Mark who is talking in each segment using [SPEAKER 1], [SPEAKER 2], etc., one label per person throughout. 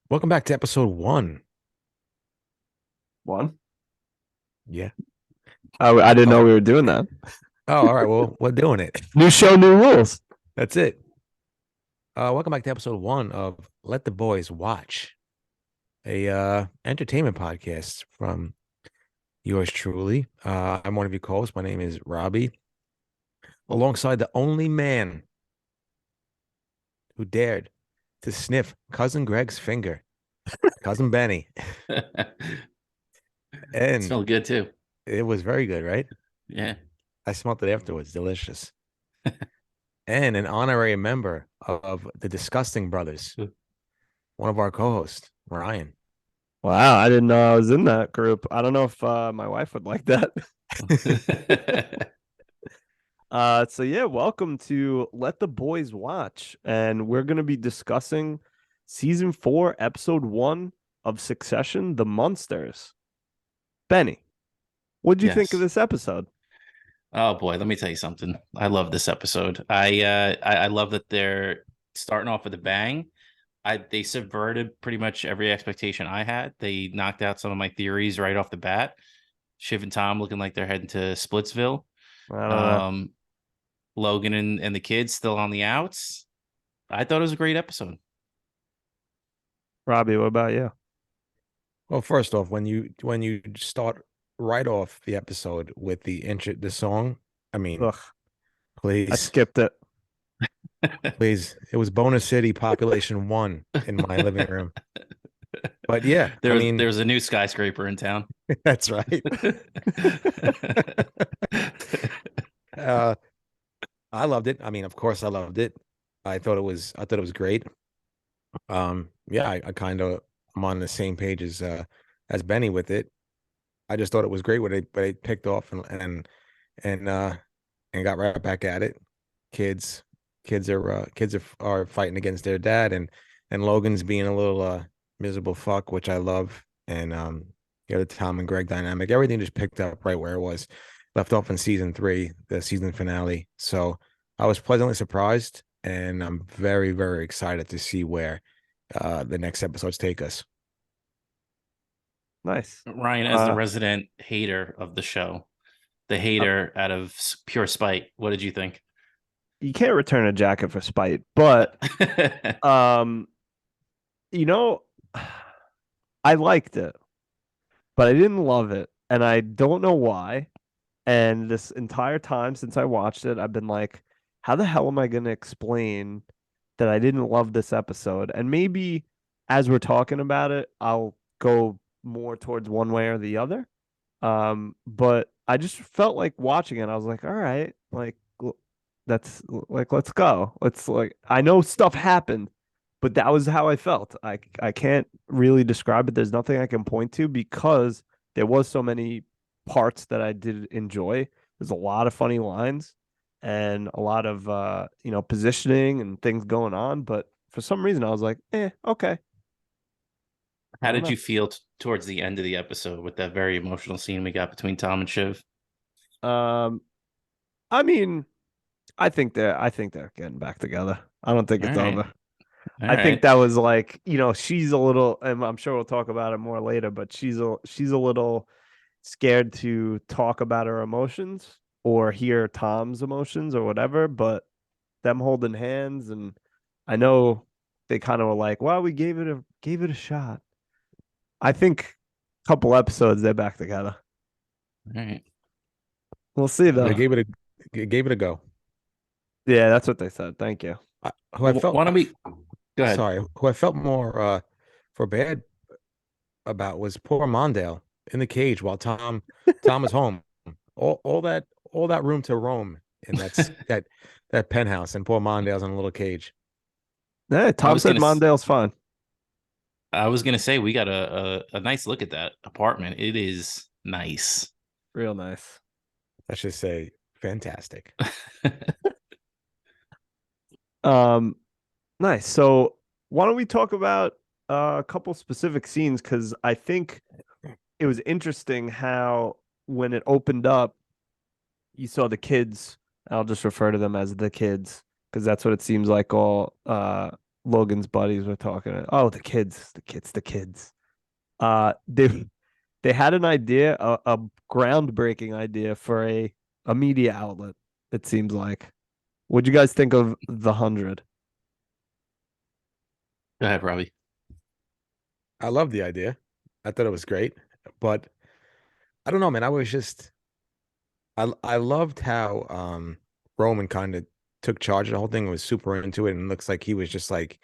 [SPEAKER 1] Welcome back to episode one.
[SPEAKER 2] One.
[SPEAKER 1] Yeah.
[SPEAKER 2] I didn't know
[SPEAKER 1] Oh,
[SPEAKER 2] we were doing that.
[SPEAKER 1] all right. Well, we're doing it.
[SPEAKER 2] New show, new rules.
[SPEAKER 1] That's it. Welcome back to episode one of Let the Boys Watch, a entertainment podcast from yours truly. I'm one of your co-hosts. My name is Robbie, alongside the only man who dared to sniff cousin Greg's finger, cousin Benny,
[SPEAKER 3] It
[SPEAKER 1] and
[SPEAKER 3] smelled good too.
[SPEAKER 1] it was very good, right?
[SPEAKER 3] Yeah.
[SPEAKER 1] I smelled it afterwards. Delicious. And an honorary member of the Disgusting Brothers, one of our co-hosts, Ryan.
[SPEAKER 2] Wow, I didn't know I was in that group. I don't know if my wife would like that. So yeah, welcome to Let the Boys Watch, and we're gonna be discussing season 4, episode 1 of Succession, The Munsters. Benny, what do you think of
[SPEAKER 3] Yes.
[SPEAKER 2] this episode?
[SPEAKER 3] Oh boy, let me tell you something. I love this episode. I love that they're starting off with a bang. They subverted pretty much every expectation I had. They knocked out some of my theories right off the bat. Shiv and Tom looking like they're heading to Splitsville.
[SPEAKER 2] I don't know.
[SPEAKER 3] Um, Logan and the kids still on the outs. I thought it was a great episode.
[SPEAKER 2] Robbie, what about you?
[SPEAKER 1] Well, first off, when you start right off the episode with the song, I mean,
[SPEAKER 2] Ugh, I
[SPEAKER 1] please,
[SPEAKER 2] skipped it.
[SPEAKER 1] please, it was Bonus City Population One in my living room. But yeah, I
[SPEAKER 3] There was
[SPEAKER 1] mean,
[SPEAKER 3] there was a new skyscraper in town.
[SPEAKER 1] that's right. Uh, I loved it. I mean, of course, I loved it. I thought it was great. Yeah, I kind of am on the same page as Benny with it. I just thought it was great what they picked off and uh and got right back at it. Kids, kids are fighting against their dad, and Logan's being a little miserable fuck, which I love. And the Tom and Greg dynamic, everything just picked up right where it was left off in season three, the season finale. So I was pleasantly surprised, and I'm very, very excited to see where the next episodes take us.
[SPEAKER 2] Nice.
[SPEAKER 3] Ryan, as the resident hater of the show, the hater out of pure spite, what did you think?
[SPEAKER 2] You can't return a jacket for spite, but um, you know, I liked it, but I didn't love it, and I don't know why. And this entire time since I watched it, I've been like, how the hell am I going to explain that I didn't love this episode? And maybe as we're talking about it, I'll go more towards one way or the other. But I just felt like watching it. I was like, all right, like that's like let's go. Let's like I know stuff happened, but that was how I felt. I can't really describe it. There's nothing I can point to because there was so many parts that I did enjoy. There's a lot of funny lines and a lot of positioning and things going on, but for some reason I was like, okay. I
[SPEAKER 3] How
[SPEAKER 2] don't
[SPEAKER 3] did
[SPEAKER 2] know.
[SPEAKER 3] you feel towards the end of the episode with that very emotional scene we got between Tom and Shiv?
[SPEAKER 2] Um, I mean, I think they're getting back together. I don't think
[SPEAKER 3] All
[SPEAKER 2] it's
[SPEAKER 3] right.
[SPEAKER 2] over.
[SPEAKER 3] All
[SPEAKER 2] I think
[SPEAKER 3] right.
[SPEAKER 2] that was like, she's a little, and I'm sure we'll talk about it more later, but she's a little scared to talk about her emotions or hear Tom's emotions or whatever, but them holding hands and I know they kind of were like, well, we gave it a shot. I think a couple episodes they're back together.
[SPEAKER 3] All right.
[SPEAKER 2] We'll see
[SPEAKER 1] They
[SPEAKER 2] though.
[SPEAKER 1] gave it a go.
[SPEAKER 2] Yeah, that's what they said. Thank you.
[SPEAKER 1] Who I felt
[SPEAKER 3] Why don't we go ahead?
[SPEAKER 1] sorry, who I felt more for bad about was poor Mondale in the cage while Tom was home. All that room to roam in that penthouse, and poor Mondale's in a little cage.
[SPEAKER 2] Yeah,
[SPEAKER 3] I
[SPEAKER 2] Tom
[SPEAKER 3] was
[SPEAKER 2] said
[SPEAKER 3] gonna
[SPEAKER 2] Mondale's fine.
[SPEAKER 3] I was gonna say we got a nice look at that apartment. It is nice.
[SPEAKER 2] Real nice.
[SPEAKER 1] Let's just say fantastic.
[SPEAKER 2] Um, nice. So why don't we talk about a couple specific scenes? Because I think it was interesting how when it opened up, you saw the kids. I'll just refer to them as the kids because that's what it seems like all Logan's buddies were talking. Oh, the kids. They had an idea, a groundbreaking idea for a media outlet. It seems like. What'd you guys think of the 100?
[SPEAKER 3] Go ahead, Robbie.
[SPEAKER 1] I love the idea. I thought it was great, but I don't know, man. I loved how Roman kind of took charge of the whole thing and was super into it, and looks like he was just like,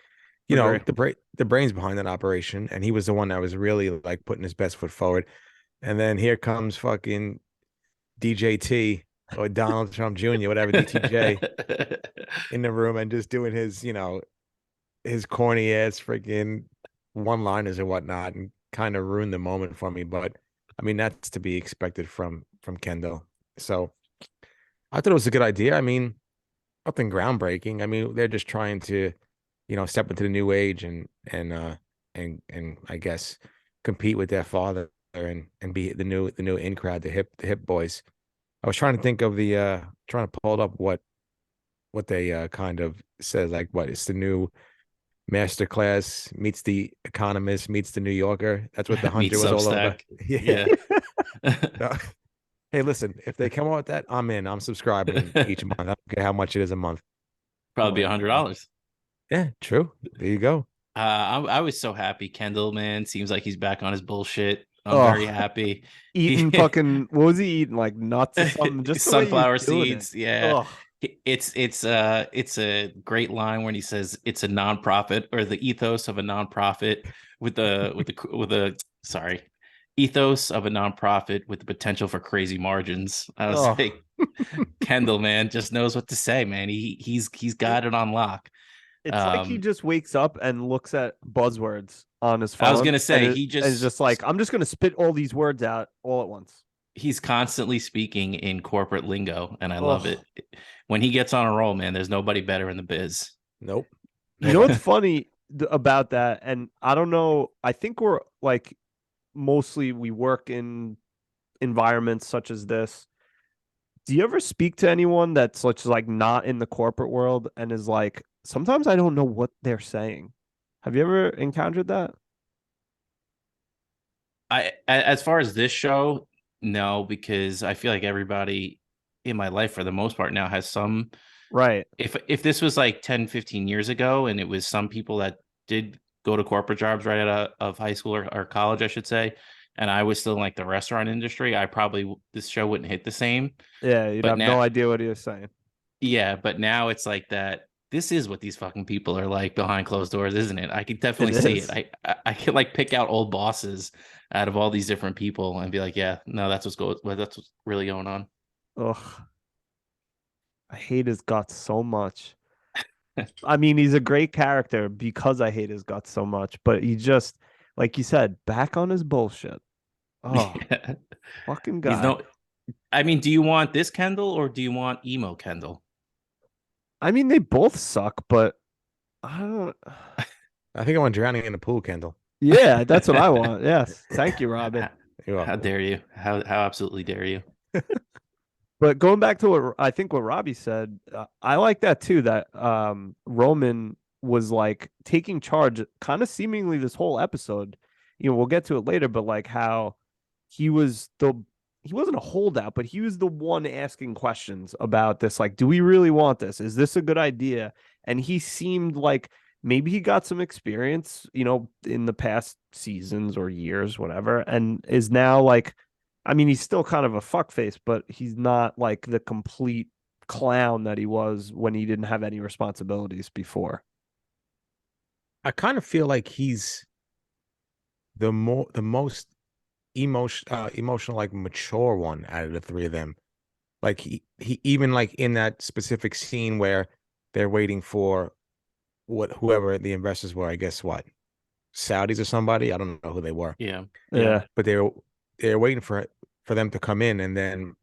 [SPEAKER 2] Agree.
[SPEAKER 1] the brains behind that operation, and he was the one that was really like putting his best foot forward. And then here comes fucking DJT or Donald Trump Jr., whatever, DTJ, in the room and just doing his, his corny ass freaking one-liners and whatnot, and kind of ruined the moment for me. But I mean, that's to be expected from Kendall. So I thought it was a good idea. I mean, nothing groundbreaking. I mean, they're just trying to, step into the new age and I guess compete with their father and be the new in crowd, the hip boys. I was trying to think of trying to pull it up what they kind of said, like what it's the new master class meets the economist meets the New Yorker. That's what the
[SPEAKER 3] Meet
[SPEAKER 1] 100 was all about.
[SPEAKER 3] Substack.
[SPEAKER 1] Yeah.
[SPEAKER 3] Yeah.
[SPEAKER 1] Uh, Hey, listen, if they come out with that, I'm in. I'm subscribing each month. I don't care how much it is a month.
[SPEAKER 3] Probably be $100.
[SPEAKER 1] Yeah, true. There you go.
[SPEAKER 3] I was so happy. Kendall, man, seems like he's back on his bullshit. I'm very
[SPEAKER 2] Oh,
[SPEAKER 3] happy.
[SPEAKER 2] eating fucking what was he eating? Like nuts or something? Just the way he was
[SPEAKER 3] Sunflower
[SPEAKER 2] doing it.
[SPEAKER 3] seeds. Yeah.
[SPEAKER 2] Oh,
[SPEAKER 3] It's a great line when he says it's a nonprofit, or the ethos of a nonprofit with the sorry, ethos of a nonprofit with the potential for crazy margins. I was
[SPEAKER 2] oh.
[SPEAKER 3] like, Kendall, man, just knows what to say, man. He's got it on lock.
[SPEAKER 2] It's like he
[SPEAKER 3] Um,
[SPEAKER 2] just wakes up and looks at buzzwords on his
[SPEAKER 3] I was
[SPEAKER 2] phone
[SPEAKER 3] gonna
[SPEAKER 2] and,
[SPEAKER 3] say
[SPEAKER 2] and is just like, I'm just gonna spit all these words out all at once.
[SPEAKER 3] he's constantly speaking in corporate lingo, and I love
[SPEAKER 2] Oh,
[SPEAKER 3] it. When he gets on a roll, man, there's nobody better in the biz.
[SPEAKER 1] Nope.
[SPEAKER 2] you know what's
[SPEAKER 1] Nobody.
[SPEAKER 2] funny about that? And I don't know. I think we're like mostly we work in environments such as this. Do you ever speak to anyone that's such like not in the corporate world and is like, sometimes I don't know what they're saying? Have you ever encountered that?
[SPEAKER 3] As far as this show, no, because I feel like everybody in my life for the most part now has some.
[SPEAKER 2] Right.
[SPEAKER 3] If this was like 10, 15 years ago, and it was some people that did go to corporate jobs right out of high school or college, I should say, and I was still in like the restaurant industry, I probably this show wouldn't hit the same.
[SPEAKER 2] Yeah, you'd
[SPEAKER 3] But
[SPEAKER 2] have
[SPEAKER 3] now,
[SPEAKER 2] no idea what he was saying.
[SPEAKER 3] yeah, but now it's like that. This is what these fucking people are like behind closed doors, isn't it? I could
[SPEAKER 2] It
[SPEAKER 3] definitely see it.
[SPEAKER 2] is.
[SPEAKER 3] I could like pick out old bosses out of all these different people and be like, yeah, no, that's what's really going on.
[SPEAKER 2] Ugh, I hate his guts so much. I mean, he's a great character because I hate his guts so much, but he just, like you said, back on his bullshit. Oh,
[SPEAKER 3] Yeah.
[SPEAKER 2] fucking
[SPEAKER 3] He's
[SPEAKER 2] guy.
[SPEAKER 3] no. I mean, do you want this Kendall or do you want emo Kendall?
[SPEAKER 2] I mean, they both suck, but I don't.
[SPEAKER 1] I think I went drowning in the pool, Kendall.
[SPEAKER 2] Yeah, that's what I want. Yes. Thank you, Robbie.
[SPEAKER 3] How,
[SPEAKER 1] You're
[SPEAKER 3] how
[SPEAKER 1] welcome.
[SPEAKER 3] dare you? How absolutely dare you?
[SPEAKER 2] But going back to what I think what Robbie said, I like that too. That Roman was like taking charge, kind of seemingly this whole episode. You know, we'll get to it later, but like how he was the he wasn't a holdout, but he was the one asking questions about this. Like, do we really want this? Is this a good idea? And he seemed like maybe he got some experience, in the past seasons or years, whatever, and is now like I mean, he's still kind of a fuckface, but he's not like the complete clown that he was when he didn't have any responsibilities before.
[SPEAKER 1] I kind of feel like he's the most emotional, like mature one out of the three of them. Like he even like in that specific scene where they're waiting for whoever the investors were, I guess what, Saudis or somebody. I don't know who they were,
[SPEAKER 3] Yeah, yeah,
[SPEAKER 2] Yeah.
[SPEAKER 1] but they're waiting for them to come in, and then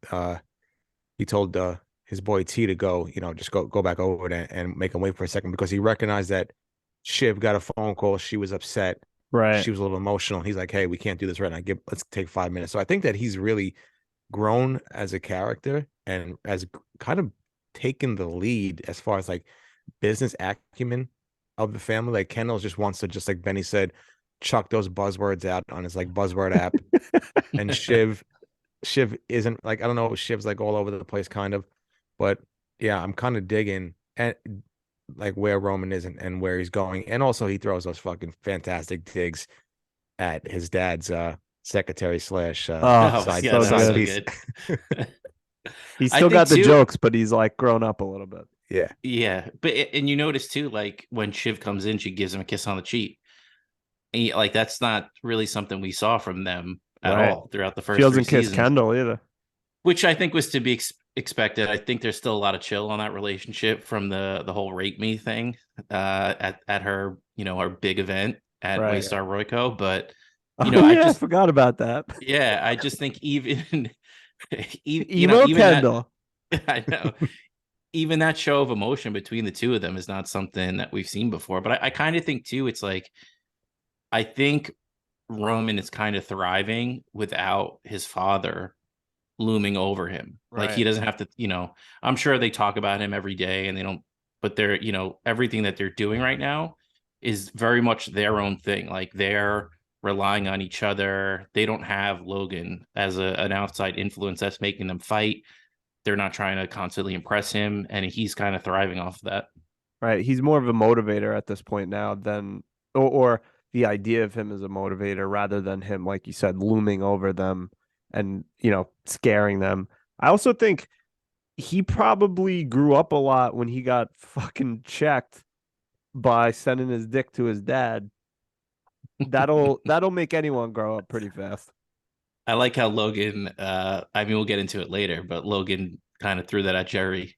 [SPEAKER 1] he told his boy T to go, just go back over it and make him wait for a second because he recognized that Shiv got a phone call. She was upset.
[SPEAKER 2] Right.
[SPEAKER 1] She was a little emotional. He's like, "Hey, we can't do this right now. Let's take 5 minutes." So I think that he's really grown as a character and has kind of taken the lead as far as like business acumen of the family. Like Kendall just wants to, just like Benny said, chuck those buzzwords out on his like buzzword app. And Shiv isn't like, I don't know, Shiv's like all over the place kind of, but yeah, I'm kind of digging and like where Roman is and where he's going. And also he throws those fucking fantastic digs at his dad's secretary slash
[SPEAKER 2] Oh,
[SPEAKER 3] Oh
[SPEAKER 1] side
[SPEAKER 3] yeah,
[SPEAKER 2] so
[SPEAKER 3] that was
[SPEAKER 1] side
[SPEAKER 3] so
[SPEAKER 2] good.
[SPEAKER 1] piece.
[SPEAKER 3] good.
[SPEAKER 2] He's
[SPEAKER 3] I
[SPEAKER 2] still
[SPEAKER 3] think
[SPEAKER 2] got the
[SPEAKER 3] too.
[SPEAKER 2] jokes, but he's like grown up a little bit.
[SPEAKER 1] Yeah.
[SPEAKER 3] Yeah, but and you notice too, like when Shiv comes in, she gives him a kiss on the cheek. And like that's not really something we saw from them at
[SPEAKER 2] Right.
[SPEAKER 3] all throughout the
[SPEAKER 2] She
[SPEAKER 3] first three
[SPEAKER 2] doesn't kiss
[SPEAKER 3] seasons,
[SPEAKER 2] Kendall either.
[SPEAKER 3] which I think was to be expected. I think there's still a lot of chill on that relationship from the whole rape me thing at her, her big event at
[SPEAKER 2] Right.
[SPEAKER 3] Waystar Royco. But
[SPEAKER 2] Oh
[SPEAKER 3] I
[SPEAKER 2] yeah, I
[SPEAKER 3] just
[SPEAKER 2] forgot about that.
[SPEAKER 3] yeah, I just think even
[SPEAKER 2] Emo
[SPEAKER 3] even that
[SPEAKER 2] Kendall.
[SPEAKER 3] I know even that show of emotion between the two of them is not something that we've seen before. But I kind of think too, it's like I think Roman is kind of thriving without his father looming over him. Like he
[SPEAKER 2] Right.
[SPEAKER 3] doesn't have to, I'm sure they talk about him every day and they don't, but they're, everything that they're doing right now is very much their own thing. Like they're relying on each other. They don't have Logan as an outside influence that's making them fight. They're not trying to constantly impress him. And he's kind of thriving off of that.
[SPEAKER 2] Right. He's more of a motivator at this point now than or the idea of him as a motivator rather than him, like you said, looming over them and, scaring them. I also think he probably grew up a lot when he got fucking checked by sending his dick to his dad. That'll make anyone grow up pretty fast.
[SPEAKER 3] I like how Logan, I mean, we'll get into it later, but Logan kind of threw that at Jerry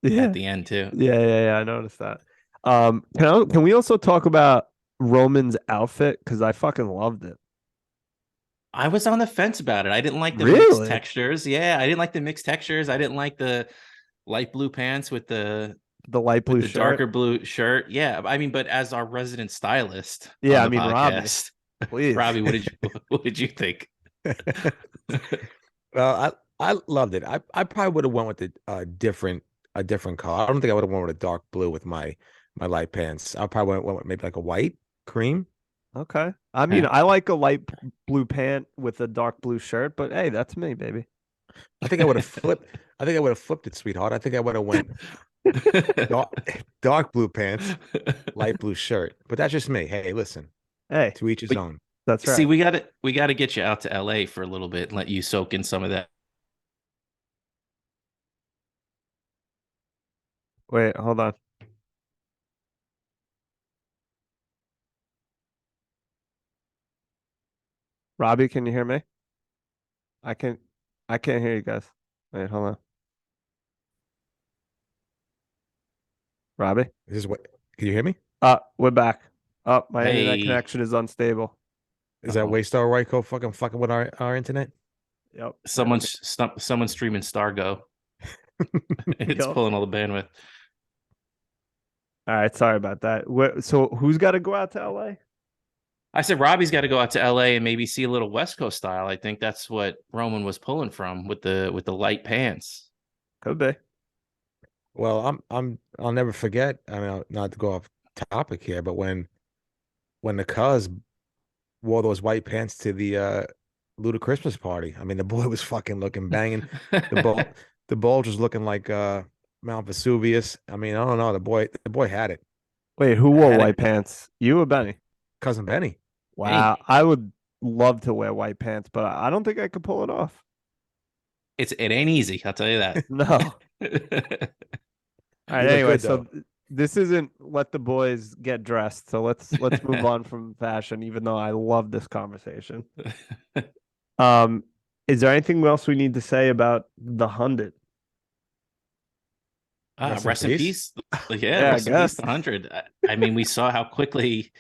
[SPEAKER 3] at
[SPEAKER 2] Yeah.
[SPEAKER 3] the end too.
[SPEAKER 2] Yeah. I noticed that. Can we also talk about Roman's outfit? Because I fucking loved it.
[SPEAKER 3] I was on the fence about it. I didn't like the mixed
[SPEAKER 2] Really?
[SPEAKER 3] textures. Yeah, I didn't like the mixed textures. I didn't like the light blue pants with the
[SPEAKER 2] The light blue shirt.
[SPEAKER 3] darker blue shirt. Yeah, I mean, but as our resident stylist
[SPEAKER 2] Yeah,
[SPEAKER 3] on
[SPEAKER 2] I
[SPEAKER 3] the
[SPEAKER 2] mean Robbie,
[SPEAKER 3] podcast,
[SPEAKER 2] please.
[SPEAKER 3] Robbie, what did you think?
[SPEAKER 1] Well, I loved it. I probably would have went with a different color. I don't think I would have went with a dark blue with my light pants. I probably went with maybe like a white cream.
[SPEAKER 2] Okay. I mean,
[SPEAKER 3] Yeah.
[SPEAKER 2] I like a light blue pant with a dark blue shirt, but hey, that's me, baby.
[SPEAKER 1] I think I would have flipped. I think I would have flipped it, sweetheart. I think I would have went dark, dark blue pants, light blue shirt. But that's just me. Hey, listen,
[SPEAKER 2] Hey,
[SPEAKER 1] to each his
[SPEAKER 3] We-
[SPEAKER 1] own.
[SPEAKER 2] that's
[SPEAKER 3] See,
[SPEAKER 2] right.
[SPEAKER 3] we gotta get you out to LA for a little bit and let you soak in some of that.
[SPEAKER 2] Wait, hold on. Robbie, can you hear me? I can I can't hear you guys. Wait, hold on. Robbie?
[SPEAKER 1] This is what. Can you hear me?
[SPEAKER 2] We're back. My internet
[SPEAKER 3] Hey,
[SPEAKER 2] connection is unstable.
[SPEAKER 1] Is that
[SPEAKER 3] uh-oh.
[SPEAKER 1] Waystar Ryko fucking with our internet?
[SPEAKER 2] Yep.
[SPEAKER 3] Someone's streaming Stargo. It's
[SPEAKER 2] Yep.
[SPEAKER 3] pulling all the bandwidth.
[SPEAKER 2] All right, sorry about that. So who's got to go out to LA?
[SPEAKER 3] I said Robbie's got to go out to LA and maybe see a little West Coast style. I think that's what Roman was pulling from with the light pants.
[SPEAKER 2] Could be.
[SPEAKER 1] Well, I'll never forget. I mean, not to go off topic here, but when the Cuz wore those white pants to the Luda Christmas party, I mean, the boy was fucking looking banging. The ball, the bulge was looking like Mount Vesuvius. I mean, I don't know. The boy had it.
[SPEAKER 2] Wait, who wore
[SPEAKER 3] Had
[SPEAKER 2] white
[SPEAKER 3] it.
[SPEAKER 2] pants? You or Benny?
[SPEAKER 1] Cousin Benny.
[SPEAKER 2] Wow,
[SPEAKER 3] Hey,
[SPEAKER 2] I would love to wear white pants, but I don't think I could pull it off.
[SPEAKER 3] it ain't easy. I'll tell you that.
[SPEAKER 2] No. All right,
[SPEAKER 1] He looked
[SPEAKER 2] anyway,
[SPEAKER 1] good
[SPEAKER 2] so
[SPEAKER 1] though.
[SPEAKER 2] this isn't let the boys get dressed. So let's move on from fashion, even though I love this conversation. Um, is there anything else we need to say about the 100?
[SPEAKER 3] Rest in peace. Yeah,
[SPEAKER 2] Yeah, I
[SPEAKER 3] rest in peace.
[SPEAKER 2] guess.
[SPEAKER 3] The 100. I mean, we saw how quickly.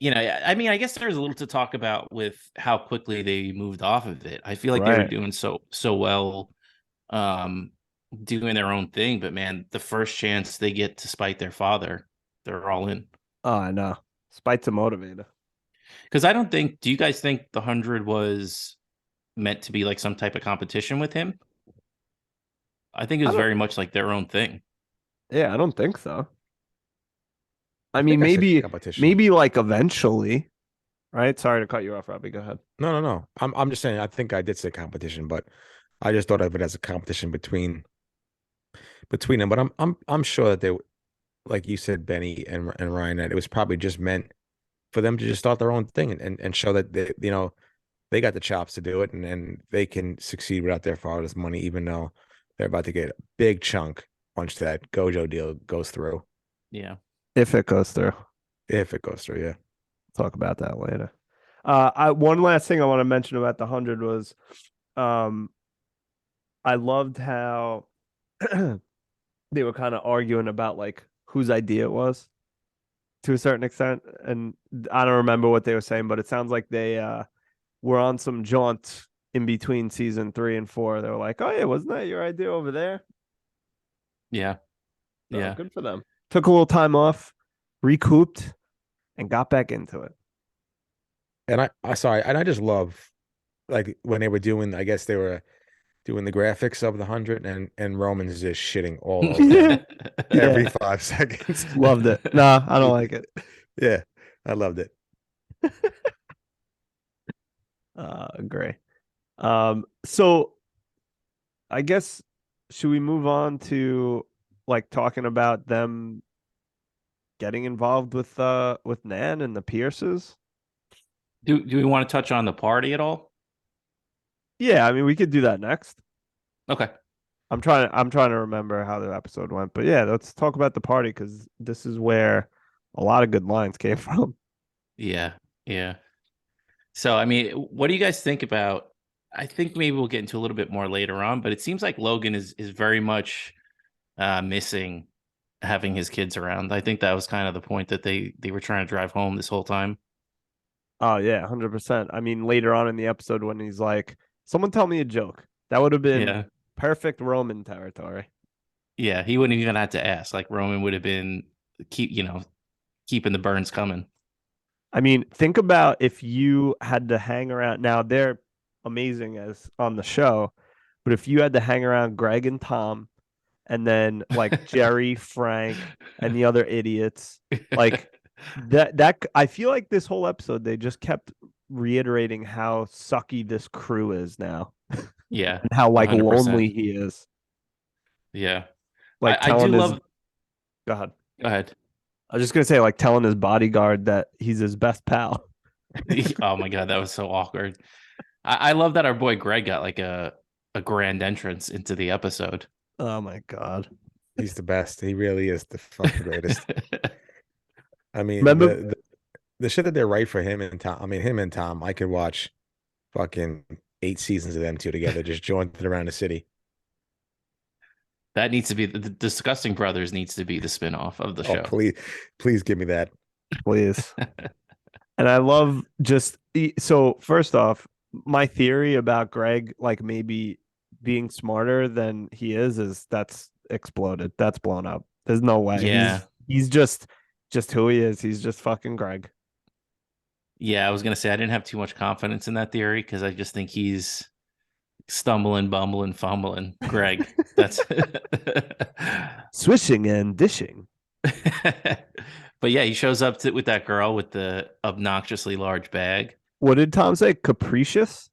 [SPEAKER 3] I mean, I guess there's a little to talk about with how quickly they moved off of it. I feel like they were
[SPEAKER 2] Right.
[SPEAKER 3] doing so well, um, doing their own thing. But man, the first chance they get to spite their father, they're all in.
[SPEAKER 2] Oh, I know. Spite's a motivator.
[SPEAKER 3] Because I don't think. Do you guys think the 100 was meant to be like some type of competition with him? I think it
[SPEAKER 2] I
[SPEAKER 3] was
[SPEAKER 2] don't.
[SPEAKER 3] very much like their own thing.
[SPEAKER 2] Yeah, I don't think so. I
[SPEAKER 1] I
[SPEAKER 2] mean,
[SPEAKER 1] think I said
[SPEAKER 2] maybe
[SPEAKER 1] competition.
[SPEAKER 2] maybe like eventually, right? Sorry to cut you off, Robbie. Go ahead.
[SPEAKER 1] No. I'm just saying. I think I did say competition, but I just thought of it as a competition between them. But I'm sure that they, like you said, Benny and Ryan, that it was probably just meant for them to just start their own thing and show that they got the chops to do it and they can succeed without their father's money, even though they're about to get a big chunk once that Gojo deal goes through.
[SPEAKER 3] Yeah.
[SPEAKER 2] If it goes through,
[SPEAKER 1] If it goes through, yeah.
[SPEAKER 2] talk about that later. I one last thing I want to mention about the 100 was, um, I loved how they were kind of arguing about like whose idea it was to a certain extent, and I don't remember what they were saying, but it sounds like they were on some jaunt in between season 3 and 4. They were like, "Oh yeah, wasn't that your idea over there?"
[SPEAKER 3] Yeah.
[SPEAKER 2] So
[SPEAKER 3] Yeah.
[SPEAKER 2] good for them. Took a little time off, recouped, and got back into it.
[SPEAKER 1] And I sorry, and I just love like when they were doing, I guess they were doing the graphics of the 100 and Roman's just shitting all over him every
[SPEAKER 2] Yeah,
[SPEAKER 1] 5 seconds.
[SPEAKER 2] loved it. Nah, I don't like it.
[SPEAKER 1] Yeah, I loved it.
[SPEAKER 2] Agree. So I guess should we move on to like talking about them getting involved with Nan and the Pierces?
[SPEAKER 3] Do we want to touch on the party at all?
[SPEAKER 2] Yeah, I mean we could do that next.
[SPEAKER 3] Okay.
[SPEAKER 2] I'm trying to remember how the episode went, but yeah, let's talk about the party because this is where a lot of good lines came from.
[SPEAKER 3] Yeah. Yeah. So, I mean, what do you guys think about? I think maybe we'll get into a little bit more later on, but it seems like Logan is very much missing having his kids around. I think that was kind of the point that they were trying to drive home this whole time.
[SPEAKER 2] Oh yeah, 100%. I mean, later on in the episode when he's like, "Someone tell me a joke," that would have been
[SPEAKER 3] Yeah.
[SPEAKER 2] perfect Roman territory.
[SPEAKER 3] Yeah. He wouldn't even have to ask. Like Roman would have been keeping the burns coming.
[SPEAKER 2] I mean, think about if you had to hang around. Now they're amazing as on the show, but if you had to hang around Greg and Tom, and then like Jerry, Frank, and the other idiots, like that I feel like this whole episode they just kept reiterating how sucky this crew is now
[SPEAKER 3] Yeah.
[SPEAKER 2] and how like
[SPEAKER 3] 100%.
[SPEAKER 2] lonely he is.
[SPEAKER 3] Yeah.
[SPEAKER 2] Like
[SPEAKER 3] I do
[SPEAKER 2] telling his
[SPEAKER 3] love.
[SPEAKER 2] go ahead.
[SPEAKER 3] Go ahead.
[SPEAKER 2] I was just gonna say, like telling his bodyguard that he's his best pal.
[SPEAKER 3] Oh my God, that was so awkward. I love that our boy Greg got like a grand entrance into the episode.
[SPEAKER 2] Oh my god.
[SPEAKER 1] He's the best. He really is the fucking greatest. I mean,
[SPEAKER 2] Remember
[SPEAKER 1] the shit that they write for him and Tom. I mean, him and Tom. I could watch fucking 8 seasons of them two together, just jaunting around the city.
[SPEAKER 3] That needs to be the Disgusting Brothers needs to be the spinoff of the
[SPEAKER 1] Oh,
[SPEAKER 3] show.
[SPEAKER 1] please give me that.
[SPEAKER 2] please. And I love just so first off, my theory about Greg like maybe being smarter than he is that's exploded. That's blown up. There's no way.
[SPEAKER 3] Yeah.
[SPEAKER 2] He's just who he is. He's just fucking Greg.
[SPEAKER 3] Yeah, I was gonna say I didn't have too much confidence in that theory because I just think he's stumbling, bumbling, fumbling. Greg. That's
[SPEAKER 2] Swishing and dishing.
[SPEAKER 3] but yeah, he shows up with that girl with the obnoxiously large bag.
[SPEAKER 2] What did Tom say? Capricious?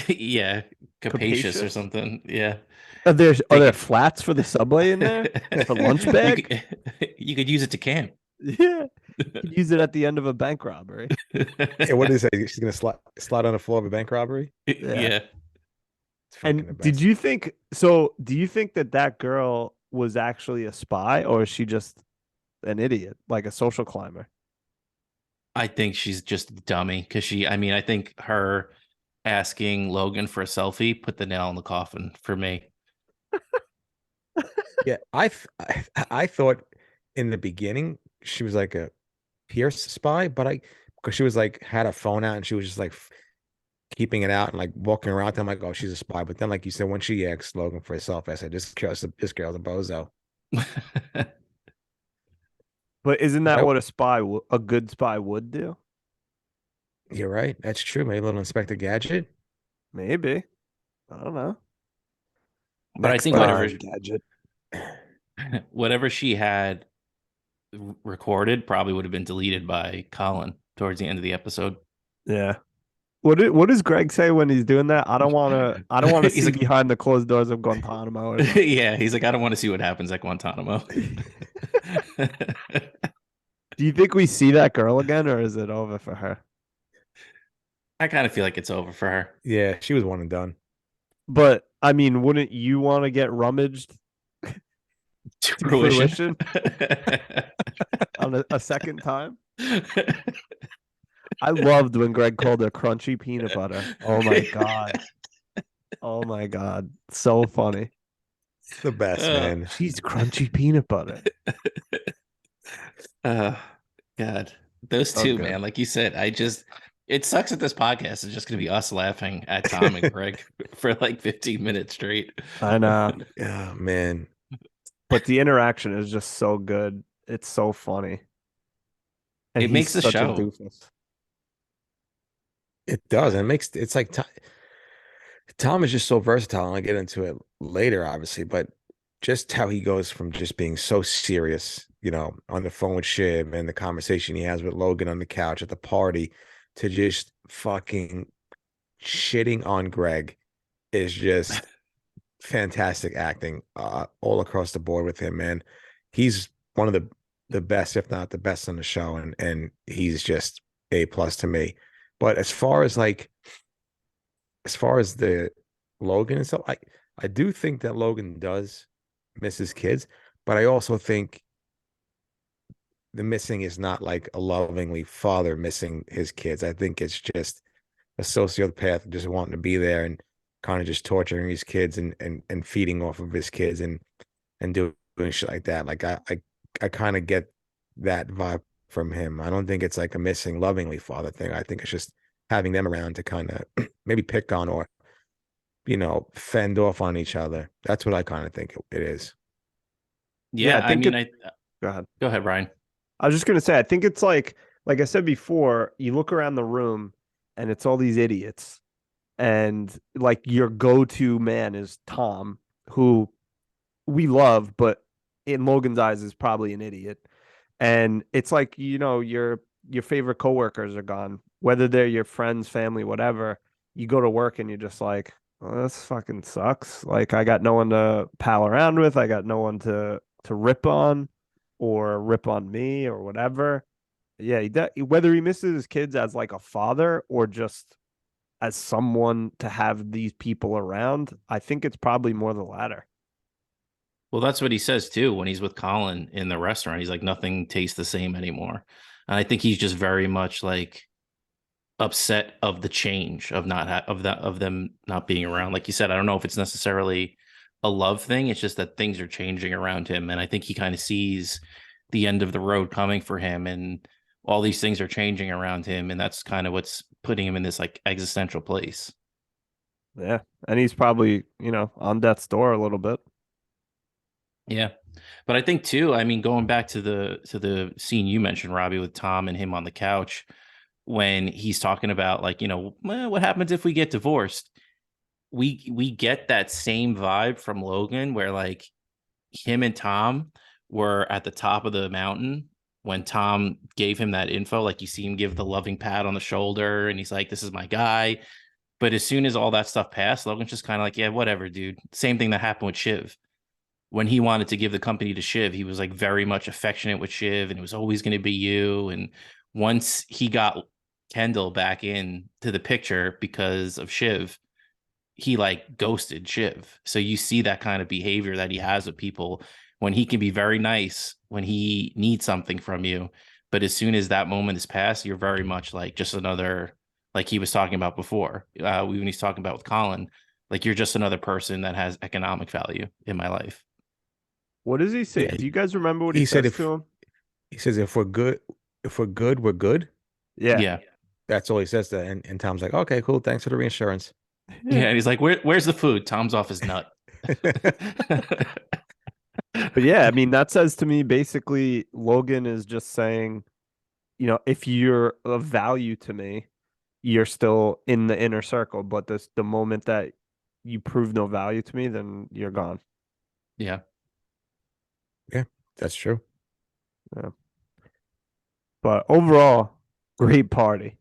[SPEAKER 3] Yeah, capacious or
[SPEAKER 2] Capacious?
[SPEAKER 3] something. Yeah.
[SPEAKER 2] Are there
[SPEAKER 3] Take
[SPEAKER 2] flats for the subway in there? For lunch bag?
[SPEAKER 3] You could use it to camp.
[SPEAKER 2] Yeah. Could use it at the end of a bank robbery.
[SPEAKER 1] Yeah, what did he say? She's gonna slide on the floor of a bank robbery.
[SPEAKER 2] Yeah.
[SPEAKER 3] Yeah.
[SPEAKER 1] It's fucking the
[SPEAKER 2] And
[SPEAKER 1] best.
[SPEAKER 2] do you think that that girl was actually a spy or is she just an idiot, like a social climber?
[SPEAKER 3] I think she's just a dummy because I mean, I think her asking Logan for a selfie put the nail in the coffin for me.
[SPEAKER 1] Yeah, I thought in the beginning she was like a Pierce spy, but because she was like had a phone out and she was just like keeping it out and like walking around with them like, oh, she's a spy. But then, like you said, when she asked Logan for herself, I said, this girl's a bozo.
[SPEAKER 2] But isn't that
[SPEAKER 1] But
[SPEAKER 2] what a good spy would do?
[SPEAKER 1] you're right. That's true. Maybe a little Inspector Gadget.
[SPEAKER 2] Maybe. I don't know.
[SPEAKER 3] But I
[SPEAKER 2] Next
[SPEAKER 3] think
[SPEAKER 2] time, Gadget.
[SPEAKER 3] whatever she had recorded probably would have been deleted by Colin towards the end of the episode.
[SPEAKER 2] Yeah. What does Greg say when he's doing that? I don't want to
[SPEAKER 3] He's
[SPEAKER 2] see
[SPEAKER 3] like,
[SPEAKER 2] behind the closed doors of Guantanamo or something.
[SPEAKER 3] yeah, he's like, I don't want to see what happens at Guantanamo.
[SPEAKER 2] Do you think we see that girl again, or is it over for her?
[SPEAKER 3] I kind of feel like it's over for her.
[SPEAKER 1] Yeah, she was one and done.
[SPEAKER 2] But I mean, wouldn't you want to get rummaged
[SPEAKER 3] To
[SPEAKER 2] to
[SPEAKER 3] fruition.
[SPEAKER 2] fruition on a second time? I loved when Greg called her crunchy peanut butter. Oh my god. Oh my god. So funny.
[SPEAKER 1] It's the best, man.
[SPEAKER 2] She's crunchy peanut butter.
[SPEAKER 3] Uh, God, those
[SPEAKER 2] So
[SPEAKER 3] two,
[SPEAKER 2] good.
[SPEAKER 3] man. Like you said, it sucks that this podcast is just going to be us laughing at Tom and Greg for like 15 minutes straight.
[SPEAKER 2] I know.
[SPEAKER 1] Yeah, man.
[SPEAKER 2] But the interaction is just so good. It's so funny. And
[SPEAKER 3] It
[SPEAKER 2] he's
[SPEAKER 3] makes the
[SPEAKER 2] such a
[SPEAKER 3] show.
[SPEAKER 2] doofus.
[SPEAKER 1] It does. And it makes it's like Tom is just so versatile, and I'll get into it later, obviously, but just how he goes from just being so serious, on the phone with Shiv and the conversation he has with Logan on the couch at the party to just fucking shitting on Greg is just fantastic acting all across the board with him, man. He's one of the best, if not the best on the show, and he's just A+ to me. But as far as the Logan and stuff, I do think that Logan does miss his kids, but I also think the missing is not like a lovingly father missing his kids. I think it's just a sociopath just wanting to be there and kind of just torturing his kids and feeding off of his kids and doing shit like that. Like I kind of get that vibe from him. I don't think it's like a missing lovingly father thing. I think it's just having them around to kind of maybe pick on or fend off on each other. That's what I kind of think it is.
[SPEAKER 3] Yeah,
[SPEAKER 2] I
[SPEAKER 3] I
[SPEAKER 2] think
[SPEAKER 3] mean,
[SPEAKER 2] go ahead.
[SPEAKER 3] go ahead, Ryan.
[SPEAKER 2] I was just gonna say, I think it's like I said before, you look around the room and it's all these idiots. And like your go-to man is Tom, who we love, but in Logan's eyes is probably an idiot. And it's like, your favorite coworkers are gone, whether they're your friends, family, whatever. You go to work and you're just like, oh, this fucking sucks. Like I got no one to pal around with. I got no one to rip on or rip on me or whatever. Yeah, whether he misses his kids as like a father or just as someone to have these people around, I think it's probably more the latter.
[SPEAKER 3] Well, that's what he says too when he's with Colin in the restaurant. He's like, nothing tastes the same anymore. And I think he's just very much like upset of the change of not of them not being around. Like you said, I don't know if it's necessarily a love thing. It's just that things are changing around him, and I think he kind of sees the end of the road coming for him, and all these things are changing around him, and that's kind of what's putting him in this like existential place.
[SPEAKER 2] Yeah. And he's probably, on death's door a little bit.
[SPEAKER 3] Yeah. But I think too, I mean, going back to the scene you mentioned, Robbie, with Tom and him on the couch, when he's talking about like, well, what happens if we get divorced? We get that same vibe from Logan where like him and Tom were at the top of the mountain when Tom gave him that info. Like you see him give the loving pat on the shoulder and he's like, this is my guy. But as soon as all that stuff passed, Logan's just kind of like, yeah, whatever, dude. Same thing that happened with Shiv. When he wanted to give the company to Shiv, he was like very much affectionate with Shiv and it was always going to be you. And once he got Kendall back in to the picture because of Shiv, he like ghosted Shiv. So you see that kind of behavior that he has with people when he can be very nice when he needs something from you. But as soon as that moment is past, you're very much like just another, like he was talking about before, when he's talking about with Colin, like you're just another person that has economic value in my life.
[SPEAKER 2] What does he say?
[SPEAKER 1] Yeah,
[SPEAKER 2] Do you guys remember what
[SPEAKER 1] he
[SPEAKER 2] he
[SPEAKER 1] said
[SPEAKER 2] says to him?
[SPEAKER 1] he says if we're good, we're good.
[SPEAKER 2] Yeah.
[SPEAKER 3] Yeah.
[SPEAKER 1] That's all he says to, and Tom's like, okay, cool, thanks for the reassurance.
[SPEAKER 3] Yeah. And he's like, where's the food? Tom's off his nut.
[SPEAKER 2] But yeah, I mean, that says to me basically Logan is just saying, if you're of value to me, you're still in the inner circle. But the moment that you prove no value to me, then you're gone.
[SPEAKER 3] Yeah.
[SPEAKER 1] Yeah, that's true.
[SPEAKER 2] Yeah. But overall, great party.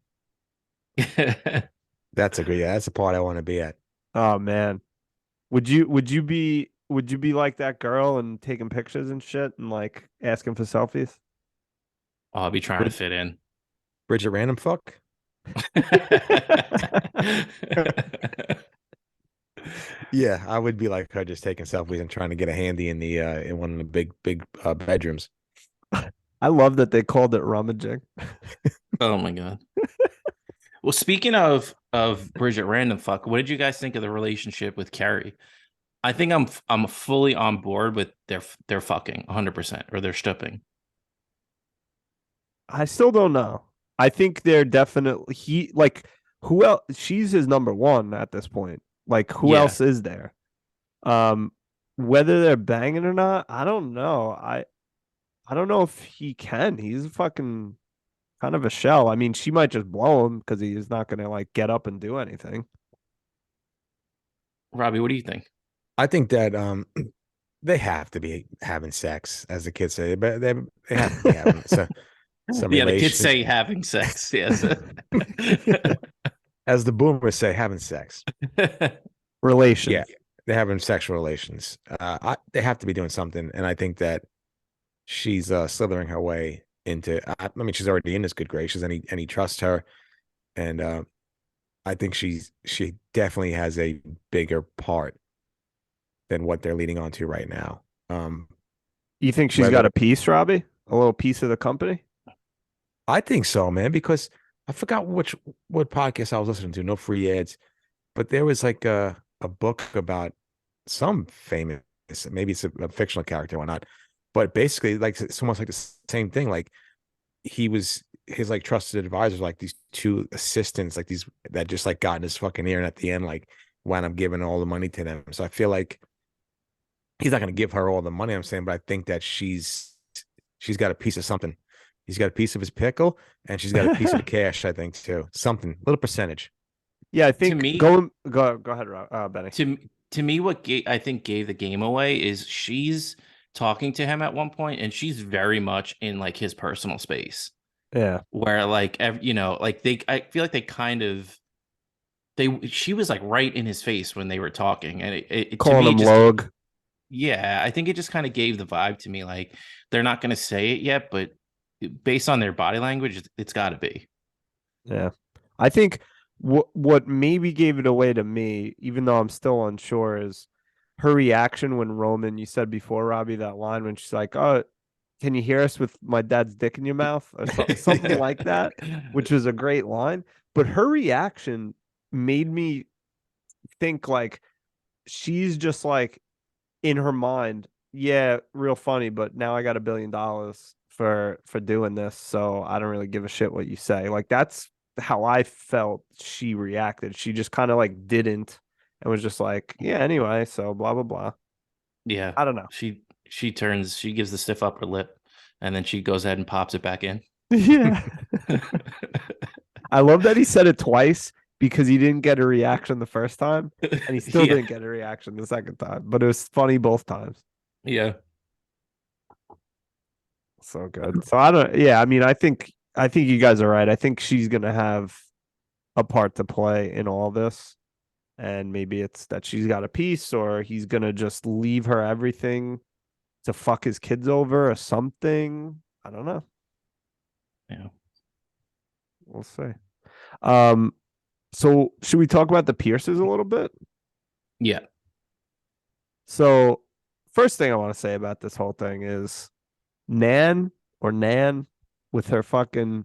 [SPEAKER 1] That's a great. Yeah, that's the part I want to be at.
[SPEAKER 2] Oh man. Would you be like that girl and taking pictures and shit and like asking for selfies?
[SPEAKER 3] I'll be trying to
[SPEAKER 1] Brid-
[SPEAKER 3] fit in.
[SPEAKER 1] Bridget Random fuck. Yeah, I would be like her, just taking selfies and trying to get a handy in the in one of the big bedrooms.
[SPEAKER 2] I love that they called it rummaging.
[SPEAKER 3] Oh my god. Well, speaking of Bridget Random fuck, what did you guys think of the relationship with Carrie? I think I'm fully on board with their fucking 100% or their stupping.
[SPEAKER 2] I still don't know. I think they're definitely who else she's his number one at this point. Like who
[SPEAKER 3] Yeah.
[SPEAKER 2] else is there? Um whether they're banging or not, I don't know. I don't know if he can. He's fucking kind of a shell. I mean, she might just blow him because he's not gonna like get up and do anything.
[SPEAKER 3] Robbie, what do you think?
[SPEAKER 1] I think that they have to be having sex, as the kids say, but they have to be having some
[SPEAKER 3] Yeah, the kids
[SPEAKER 1] relations,
[SPEAKER 3] say having sex. Yes.
[SPEAKER 1] as the boomers say, having sex.
[SPEAKER 2] Relation.
[SPEAKER 1] Yeah, they're having sexual relations. They have to be doing something, and I think that she's slithering her way into. I mean, she's already in his good graces, and he trusts her, and I think she definitely has a bigger part than what they're leading on to right now.
[SPEAKER 2] You think she's
[SPEAKER 1] Whether
[SPEAKER 2] got a piece, Robbie? A little piece of the company?
[SPEAKER 1] I think so, man, because I forgot what podcast I was listening to. No free ads, but there was like a book about some famous, maybe it's a fictional character or not, but basically like it's almost like the same thing. Like he was his like trusted advisors, like these two assistants, like these that just like got in his fucking ear, and at the end, like wound up giving all the money to them. So I feel like he's not going to give her all the money. I'm saying, but I think that she's got a piece of something. He's got a piece of his pickle, and she's got a piece of the cash. I think too, something, little percentage.
[SPEAKER 2] Yeah, I
[SPEAKER 3] To
[SPEAKER 2] think
[SPEAKER 3] me,
[SPEAKER 2] go ahead, Benny.
[SPEAKER 3] to me, what I think gave the game away is she's talking to him at one point, and she's very much in like his personal space,
[SPEAKER 2] Yeah,
[SPEAKER 3] where like like I feel like they kind of she was like right in his face when they were talking, and to
[SPEAKER 2] calling
[SPEAKER 3] me
[SPEAKER 2] him
[SPEAKER 3] just
[SPEAKER 2] Logue.
[SPEAKER 3] yeah, I think it just kind of gave the vibe to me like they're not going to say it yet, but based on their body language, it's got to be.
[SPEAKER 2] Yeah, I think what maybe gave it away to me, even though I'm still unsure, is her reaction when Roman. You said before, Robbie, that line when she's like, "Oh, can you hear us with my dad's dick in your mouth?" or something like that, which was a great line. But her reaction made me think like she's just like in her mind, yeah, real funny, but now I got $1 billion for doing this, so I don't really give a shit what you say. Like that's how I felt she reacted. She just kind of like didn't and was just like, yeah, anyway, so blah blah blah.
[SPEAKER 3] Yeah,
[SPEAKER 2] I don't know.
[SPEAKER 3] she gives the stiff upper lip, and then she goes ahead and pops it back in.
[SPEAKER 2] Yeah. I love that he said it twice because he didn't get a reaction the first time and he still
[SPEAKER 3] Yeah,
[SPEAKER 2] didn't get a reaction the second time, but it was funny both times.
[SPEAKER 3] yeah,
[SPEAKER 2] So good. So I don't. Yeah, I mean, I think you guys are right. I think she's gonna have a part to play in all this, and maybe it's that she's got a piece, or he's gonna just leave her everything to fuck his kids over or something. I don't know.
[SPEAKER 3] yeah.
[SPEAKER 2] We'll see. Um. So should we talk about the Pierces a little bit?
[SPEAKER 3] Yeah.
[SPEAKER 2] So first thing I want to say about this whole thing is Nan with her fucking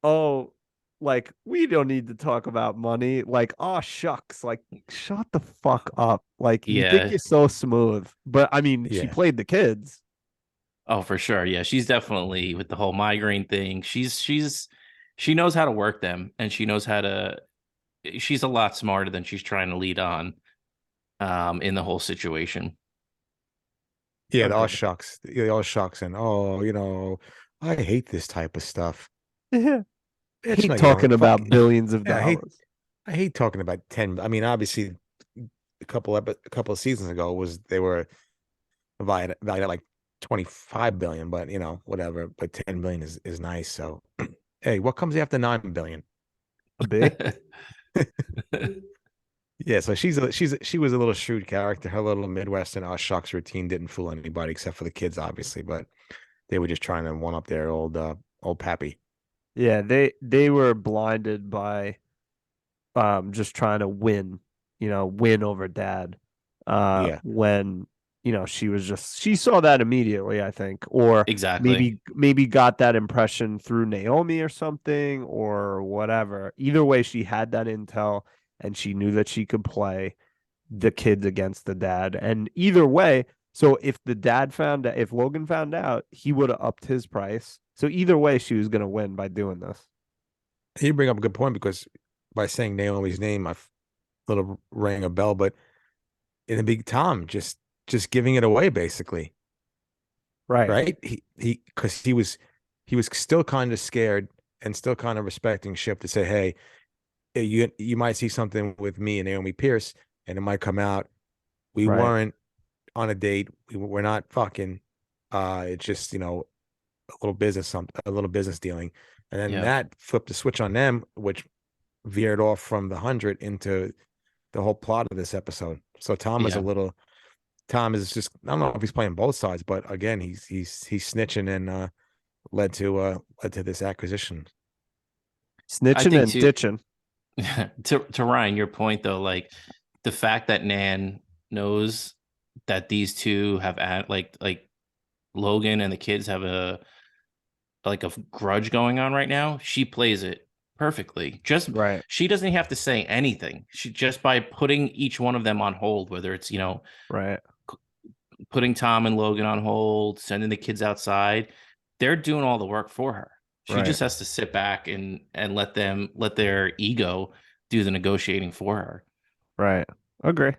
[SPEAKER 2] oh, like we don't need to talk about money. Like, oh shucks, like shut the fuck up. Like you think
[SPEAKER 3] Yeah.
[SPEAKER 2] you're so smooth, but I mean, she
[SPEAKER 1] Yeah,
[SPEAKER 2] played the kids.
[SPEAKER 3] Oh, for sure. Yeah, she's definitely with the whole migraine thing. She knows how to work them, and she knows how to. She's a lot smarter than she's trying to lead on, in the whole situation.
[SPEAKER 1] yeah.
[SPEAKER 2] Agreed.
[SPEAKER 1] The all shucks, and I hate this type of stuff.
[SPEAKER 2] Yeah.
[SPEAKER 1] It's
[SPEAKER 2] Hate
[SPEAKER 1] not
[SPEAKER 2] talking
[SPEAKER 1] fuck.
[SPEAKER 2] about billions of
[SPEAKER 1] Yeah,
[SPEAKER 2] dollars.
[SPEAKER 1] I hate talking about 10. I mean, obviously, a couple of seasons ago was they were valued at like 25 billion, but whatever. But 10 billion is nice. So, hey, what comes after 9 billion?
[SPEAKER 2] A B.
[SPEAKER 1] Yeah, so she was a little shrewd character. Her little Midwestern aw shucks routine didn't fool anybody except for the kids, obviously. But they were just trying to one up their old pappy.
[SPEAKER 2] Yeah, they were blinded by just trying to win, win over dad.
[SPEAKER 1] Yeah,
[SPEAKER 2] When she saw that immediately, I think, or
[SPEAKER 3] Exactly.
[SPEAKER 2] maybe got that impression through Naomi or something or whatever. Either way, she had that intel and she knew that she could play the kids against the dad. And either way, so if Logan found out, he would have upped his price. So either way, she was gonna win by doing this.
[SPEAKER 1] you bring up a good point because by saying Naomi's name, I little rang a bell. But in the big Tom, just giving it away basically,
[SPEAKER 2] Right.
[SPEAKER 1] right? He because he was still kind of scared and still kind of respecting Ship to say, hey, you might see something with me and Naomi Pierce, and it might come out. We
[SPEAKER 2] Right.
[SPEAKER 1] weren't on a date. We're not fucking. It's just a little business dealing, and then
[SPEAKER 3] Yeah.
[SPEAKER 1] that flipped the switch on them, which veered off from the 100 into the whole plot of this episode. So
[SPEAKER 3] Yeah.
[SPEAKER 1] Tom is just, I don't know if he's playing both sides, but again, he's snitching and led to this acquisition.
[SPEAKER 3] I
[SPEAKER 2] Snitching
[SPEAKER 3] think
[SPEAKER 2] and
[SPEAKER 3] too.
[SPEAKER 2] ditching.
[SPEAKER 3] To Ryan, your point though, like the fact that Nan knows that these two have like Logan and the kids have a grudge going on right now, she plays it perfectly. Just
[SPEAKER 2] Right.
[SPEAKER 3] she doesn't have to say anything. She just by putting each one of them on hold, whether it's
[SPEAKER 2] Right.
[SPEAKER 3] putting Tom and Logan on hold, sending the kids outside, they're doing all the work for her. She
[SPEAKER 2] Right.
[SPEAKER 3] just has to sit back and let their ego do the negotiating for her.
[SPEAKER 2] Right. Agree.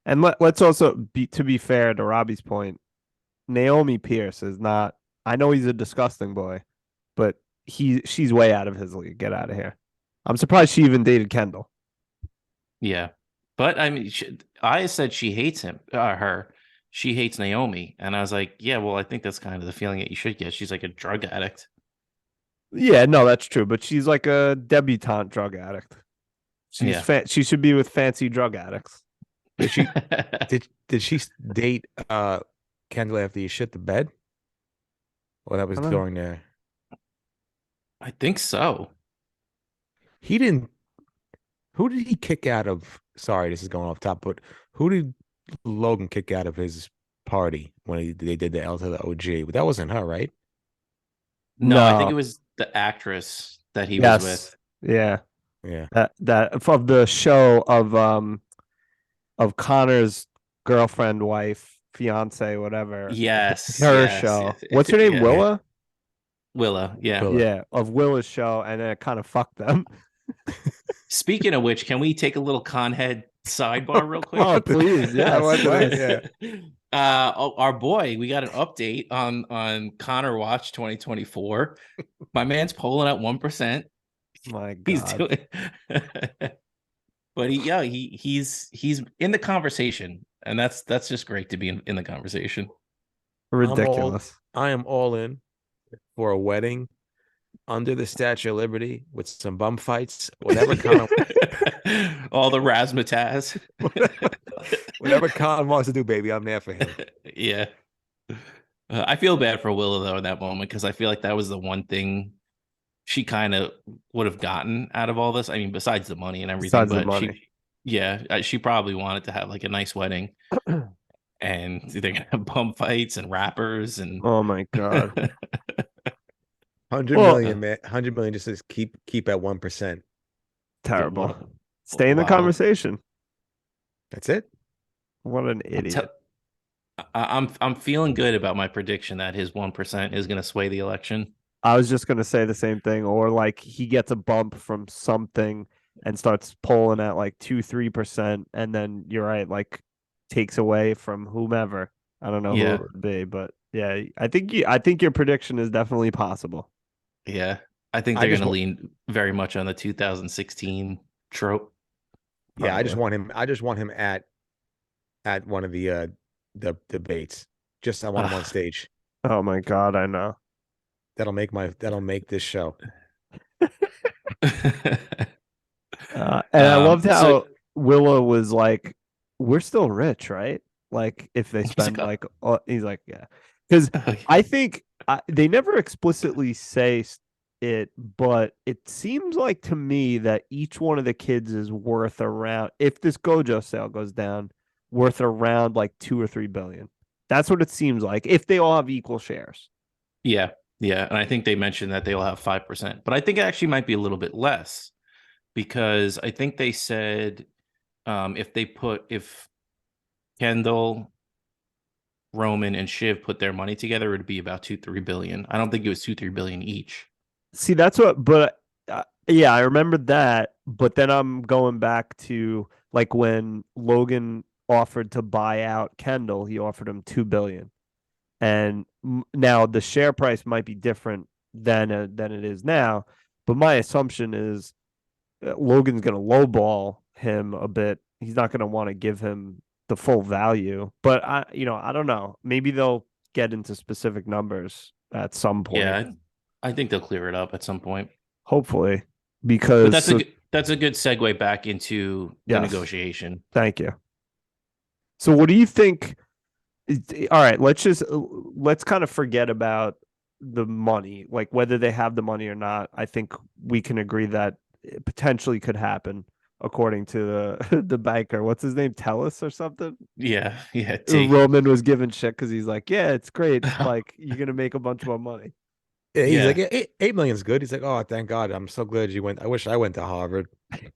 [SPEAKER 2] And let's also to be fair to Robbie's point, Naomi Pierce is not. I know he's a disgusting boy, but she's way out of his league. Get out of here. I'm surprised she even dated Kendall.
[SPEAKER 3] Yeah, but I mean, I said she hates her. She hates Naomi, and I was like, yeah, well, I think that's kind of the feeling that you should get. She's like a drug addict.
[SPEAKER 2] Yeah, no, that's true. But she's like a debutante drug addict.
[SPEAKER 3] Yeah.
[SPEAKER 2] She should be with fancy drug addicts.
[SPEAKER 1] Did she did she date Kendall after you shit the bed? Well, that was
[SPEAKER 2] I don't know.
[SPEAKER 1] during there.
[SPEAKER 3] I think so.
[SPEAKER 1] He didn't. Who did he kick out of? Sorry, this is going off top, but who did Logan kick out of his party when they did the L to the OG? But that wasn't her, right?
[SPEAKER 3] No, I think
[SPEAKER 2] No.
[SPEAKER 3] it was the actress that he was with.
[SPEAKER 2] Yes. Yeah.
[SPEAKER 1] Yeah.
[SPEAKER 2] That of the show of Connor's girlfriend, wife, fiance, whatever.
[SPEAKER 3] Yes,
[SPEAKER 2] Her
[SPEAKER 3] yes,
[SPEAKER 2] show.
[SPEAKER 3] yes.
[SPEAKER 2] What's her name?
[SPEAKER 3] Yeah.
[SPEAKER 2] Willa?
[SPEAKER 3] Willa, yeah.
[SPEAKER 1] Willa.
[SPEAKER 2] Yeah, of Willa's show, and then it kind of fucked them.
[SPEAKER 3] Speaking of which, can we take a little conhead sidebar real quick?
[SPEAKER 2] Oh, please,
[SPEAKER 1] I
[SPEAKER 2] yes.
[SPEAKER 1] want to,
[SPEAKER 2] Yes.
[SPEAKER 1] yeah.
[SPEAKER 3] Our boy, we got an update on Connor Watch 2024. My man's polling at 1%.
[SPEAKER 2] My
[SPEAKER 3] He's
[SPEAKER 2] God.
[SPEAKER 3] doing but he's in the conversation, and that's just great to be in the conversation.
[SPEAKER 2] Ridiculous.
[SPEAKER 1] I am all in for a wedding under the Statue of Liberty with some bum fights, whatever kind of
[SPEAKER 3] all the razzmatazz.
[SPEAKER 1] whatever Colin wants to do, baby. I'm there for him.
[SPEAKER 3] Yeah. I feel bad for Willa though in that moment because I feel like that was the one thing she kind of would have gotten out of all this. I mean, besides the money and everything,
[SPEAKER 2] Besides the
[SPEAKER 3] but
[SPEAKER 2] money.
[SPEAKER 3] she probably wanted to have like a nice wedding, and they're gonna have bum fights and rappers and
[SPEAKER 2] Oh my God.
[SPEAKER 1] 100
[SPEAKER 2] Well-
[SPEAKER 1] million, man. 100 million just says keep at 1%.
[SPEAKER 2] Terrible. Stay in the
[SPEAKER 3] Wow.
[SPEAKER 2] conversation.
[SPEAKER 1] That's it.
[SPEAKER 2] What an idiot.
[SPEAKER 3] I'm feeling good about my prediction that his 1% is going to sway the election.
[SPEAKER 2] I was just gonna say the same thing, or like he gets a bump from something and starts polling at like 2-3%, and then you're right, like takes away from whomever. I don't know who
[SPEAKER 3] Yeah.
[SPEAKER 2] it would be, but yeah, I think your prediction is definitely possible.
[SPEAKER 3] Yeah, I think
[SPEAKER 1] I
[SPEAKER 3] they're
[SPEAKER 1] just
[SPEAKER 3] going to
[SPEAKER 1] wa-
[SPEAKER 3] lean very much on the 2016 trope.
[SPEAKER 1] Yeah, I just
[SPEAKER 2] Probably.
[SPEAKER 1] want him at one of the debates. Just I want him on stage.
[SPEAKER 2] Oh my God, I know.
[SPEAKER 1] That'll make this show.
[SPEAKER 2] And I loved
[SPEAKER 3] So
[SPEAKER 2] how Willow was like, "We're still rich, right?" Like if they
[SPEAKER 3] he's like,
[SPEAKER 2] spend like, he's like, "Yeah," because
[SPEAKER 3] oh,
[SPEAKER 2] I think they never explicitly say it, but it seems like to me that each one of the kids is worth around, if this Gojo sale goes down, worth around like 2 or 3 billion. That's what it seems like if they all have equal shares.
[SPEAKER 3] yeah, yeah. And I think they mentioned that they'll have 5%, but I think it actually might be a little bit less because I think they said if Kendall, Roman, and Shiv put their money together, it'd be about 2-3 billion. I don't think it was 2-3 billion each.
[SPEAKER 2] See, that's what, but yeah, I remembered that. But then I'm going back to like when Logan offered to buy out Kendall, he offered him 2 billion, and now the share price might be different than it is now. But my assumption is Logan's going to lowball him a bit. He's not going to want to give him the full value. But I don't know. Maybe they'll get into specific numbers at some point.
[SPEAKER 3] Yeah, I think they'll clear it up at some point.
[SPEAKER 2] Hopefully,
[SPEAKER 3] But
[SPEAKER 2] because
[SPEAKER 3] that's a good segue back into the
[SPEAKER 2] yes,
[SPEAKER 3] negotiation.
[SPEAKER 2] thank you. So, what do you think? All right, let's kind of forget about the money, like whether they have the money or not. I think we can agree that it potentially could happen, according to the banker. What's his name? Tellus or something?
[SPEAKER 3] Yeah, yeah.
[SPEAKER 2] Roman was giving shit because he's like, yeah, it's great. Like you're gonna make a bunch more money.
[SPEAKER 1] Yeah, he's like,
[SPEAKER 3] Yeah,
[SPEAKER 1] yeah, 8 million is good. He's like, oh, thank God. I'm so glad you went. I wish I went to Harvard.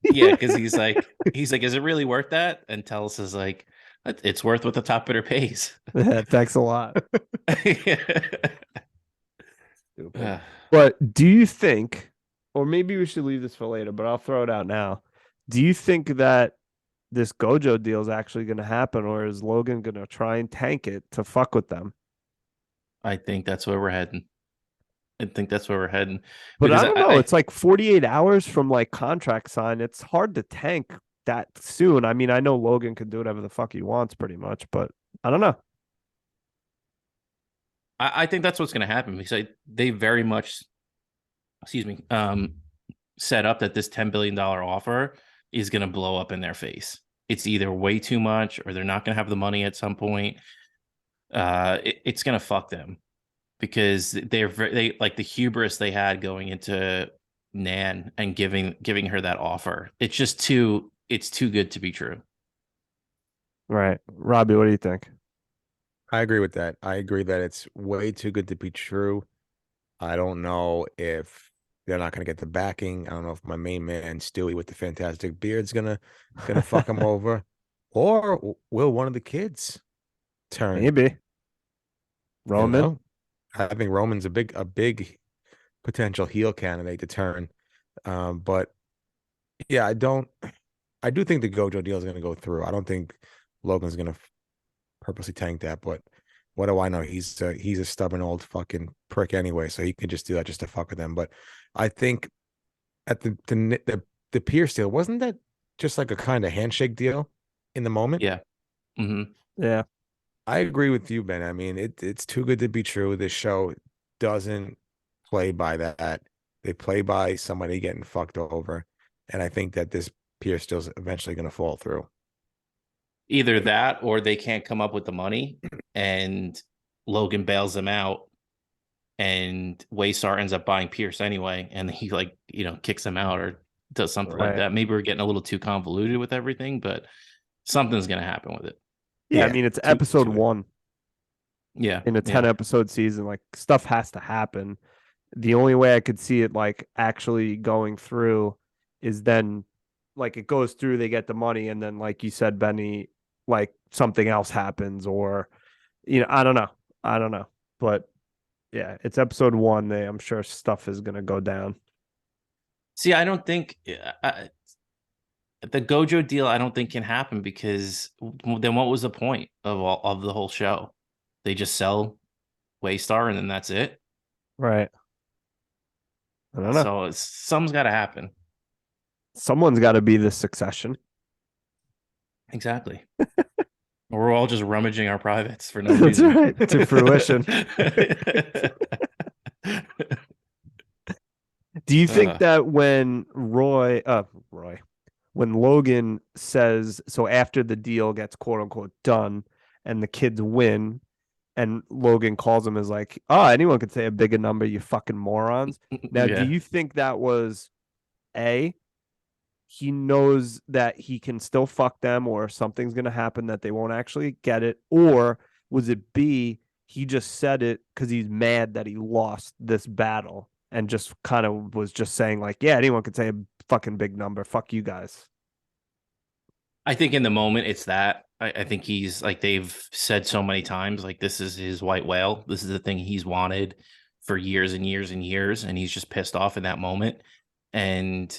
[SPEAKER 3] yeah. Because he's like, is it really worth that? And Tellus is like, it's worth what the top bidder pays.
[SPEAKER 2] Yeah, thanks a lot.
[SPEAKER 3] Yeah.
[SPEAKER 2] Stupid. But do you think, or maybe we should leave this for later, but I'll throw it out now. Do you think that this Gojo deal is actually going to happen, or is Logan going to try and tank it to fuck with them?
[SPEAKER 3] I think that's where we're heading. I think that's where we're heading
[SPEAKER 2] But
[SPEAKER 3] because
[SPEAKER 2] I don't know. It's like 48 hours from like contract sign. It's hard to tank that soon. I mean, I know Logan can do whatever the fuck he wants pretty much, but I don't know.
[SPEAKER 3] I think that's what's going to happen because they very much, excuse me, set up that this $10 billion offer is going to blow up in their face. It's either way too much or they're not going to have the money at some point. It's going to fuck them because they like the hubris they had going into Nan and giving her that offer. It's too good to be true.
[SPEAKER 2] Right. Robbie, what do you think?
[SPEAKER 1] I agree with that. I agree that it's way too good to be true. I don't know if they're not going to get the backing. I don't know if my main man Stewie with the fantastic beard's gonna fuck him over, or will one of the kids turn?
[SPEAKER 2] Maybe.
[SPEAKER 1] You
[SPEAKER 2] Roman?
[SPEAKER 1] know, I think Roman's a big potential heel candidate to turn. But yeah, I do think the Gojo deal is going to go through. I don't think Logan's going to purposely tank that, but what do I know? He's a stubborn old fucking prick anyway, so he could just do that just to fuck with them. But I think at the Pierce deal, wasn't that just like a kind of handshake deal in the moment?
[SPEAKER 3] Yeah. Mm-hmm.
[SPEAKER 2] Yeah.
[SPEAKER 1] I agree with you, Ben. I mean, it's too good to be true. This show doesn't play by that. They play by somebody getting fucked over. And I think that this Pierce deal's eventually going to fall through.
[SPEAKER 3] Either that or they can't come up with the money and Logan bails them out and Waystar ends up buying Pierce anyway, and he kicks him out or does something like
[SPEAKER 2] Right.
[SPEAKER 3] that. Maybe we're getting a little too convoluted with everything, but something's gonna happen with it.
[SPEAKER 2] Yeah, I
[SPEAKER 1] Yeah,
[SPEAKER 2] mean it's
[SPEAKER 1] too
[SPEAKER 2] episode
[SPEAKER 1] too.
[SPEAKER 2] 1
[SPEAKER 3] Yeah,
[SPEAKER 2] in a 10
[SPEAKER 3] yeah,
[SPEAKER 2] episode season. Like stuff has to happen. The only way I could see it like actually going through is then like it goes through, they get the money, and then like you said, Benny, like something else happens, or I don't know. I don't know. But yeah, it's episode 1. I'm sure stuff is gonna go down.
[SPEAKER 3] See, I don't think the Gojo deal. I don't think can happen because then what was the point of the whole show? They just sell Waystar and then that's it.
[SPEAKER 2] Right. I don't know.
[SPEAKER 3] So something's got to happen.
[SPEAKER 2] Someone's got to be the succession.
[SPEAKER 3] Exactly. We're all just rummaging our privates for no
[SPEAKER 2] That's
[SPEAKER 3] reason.
[SPEAKER 2] right. To fruition. Do you think that when when Logan says, so after the deal gets quote unquote done and the kids win, and Logan calls him as like, oh, anyone could say a bigger number, you fucking morons. Now, do
[SPEAKER 3] Yeah.
[SPEAKER 2] you think that was A, he knows that he can still fuck them or something's going to happen that they won't actually get it? Or was it B, he just said it because he's mad that he lost this battle and just kind of was just saying, like, yeah, anyone could say a fucking big number. Fuck you guys.
[SPEAKER 3] I think in the moment it's that. I think he's like they've said so many times, like this is his white whale. This is the thing he's wanted for years and years and years, and he's just pissed off in that moment. And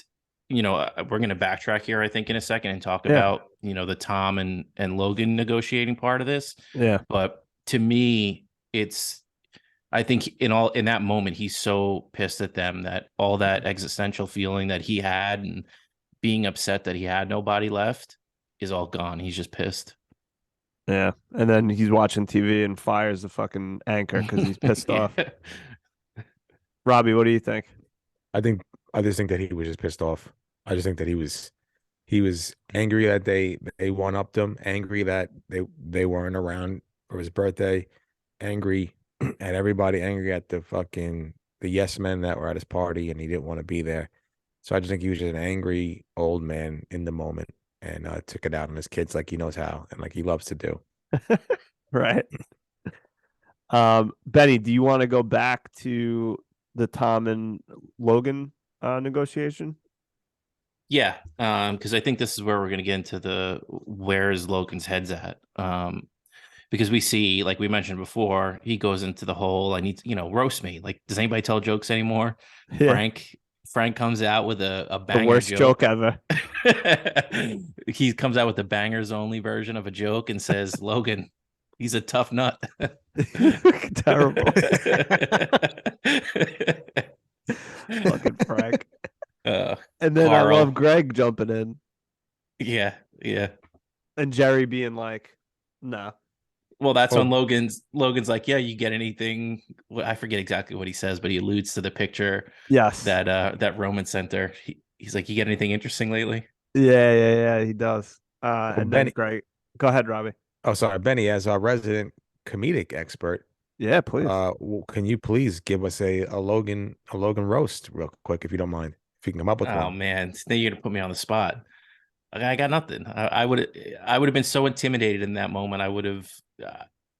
[SPEAKER 3] we're going to backtrack here, I think, in a second and talk
[SPEAKER 2] Yeah.
[SPEAKER 3] about the Tom and Logan negotiating part of this.
[SPEAKER 2] Yeah.
[SPEAKER 3] But to me, it's I think in that moment he's so pissed at them that all that existential feeling that he had and being upset that he had nobody left is all gone. He's just pissed.
[SPEAKER 2] Yeah. And then he's watching TV and fires the fucking anchor because he's pissed off. Robbie, what do you think?
[SPEAKER 1] I just think that he was just pissed off. I just think that he was angry that they one upped him, angry that they weren't around for his birthday, angry at everybody, angry at the yes men that were at his party and he didn't want to be there. So I just think he was just an angry old man in the moment and took it out on his kids like he knows how and like he loves to do.
[SPEAKER 2] Right. Benny, do you want to go back to the Tom and Logan negotiation?
[SPEAKER 3] Yeah, because I think this is where we're going to get into the where is Logan's head's at. Because we see, like we mentioned before, he goes into the whole I need to, roast me. Like, does anybody tell jokes anymore?
[SPEAKER 2] Yeah.
[SPEAKER 3] Frank comes out with a
[SPEAKER 2] The
[SPEAKER 3] banger
[SPEAKER 2] worst joke ever.
[SPEAKER 3] He comes out with the bangers only version of a joke and says, Logan, he's a tough nut.
[SPEAKER 2] Terrible. Fucking Frank. And then
[SPEAKER 3] Carl.
[SPEAKER 2] I love Greg jumping in
[SPEAKER 3] Yeah.
[SPEAKER 2] and Jerry being like, nah.
[SPEAKER 3] Well, that's when Logan's like, yeah, you get anything. I forget exactly what he says, but he alludes to the picture.
[SPEAKER 2] Yes.
[SPEAKER 3] That Roman center. He's like, you get anything interesting lately?
[SPEAKER 2] Yeah, he does. And then
[SPEAKER 1] Benny,
[SPEAKER 2] Greg. Go ahead, Robbie.
[SPEAKER 1] oh, sorry, Benny, as our resident comedic expert,
[SPEAKER 2] Yeah, please.
[SPEAKER 1] can you please give us a Logan roast real quick if you don't mind? If you can come up with one.
[SPEAKER 3] Oh man, now you're gonna put me on the spot. I got nothing. I would have been so intimidated in that moment. I would have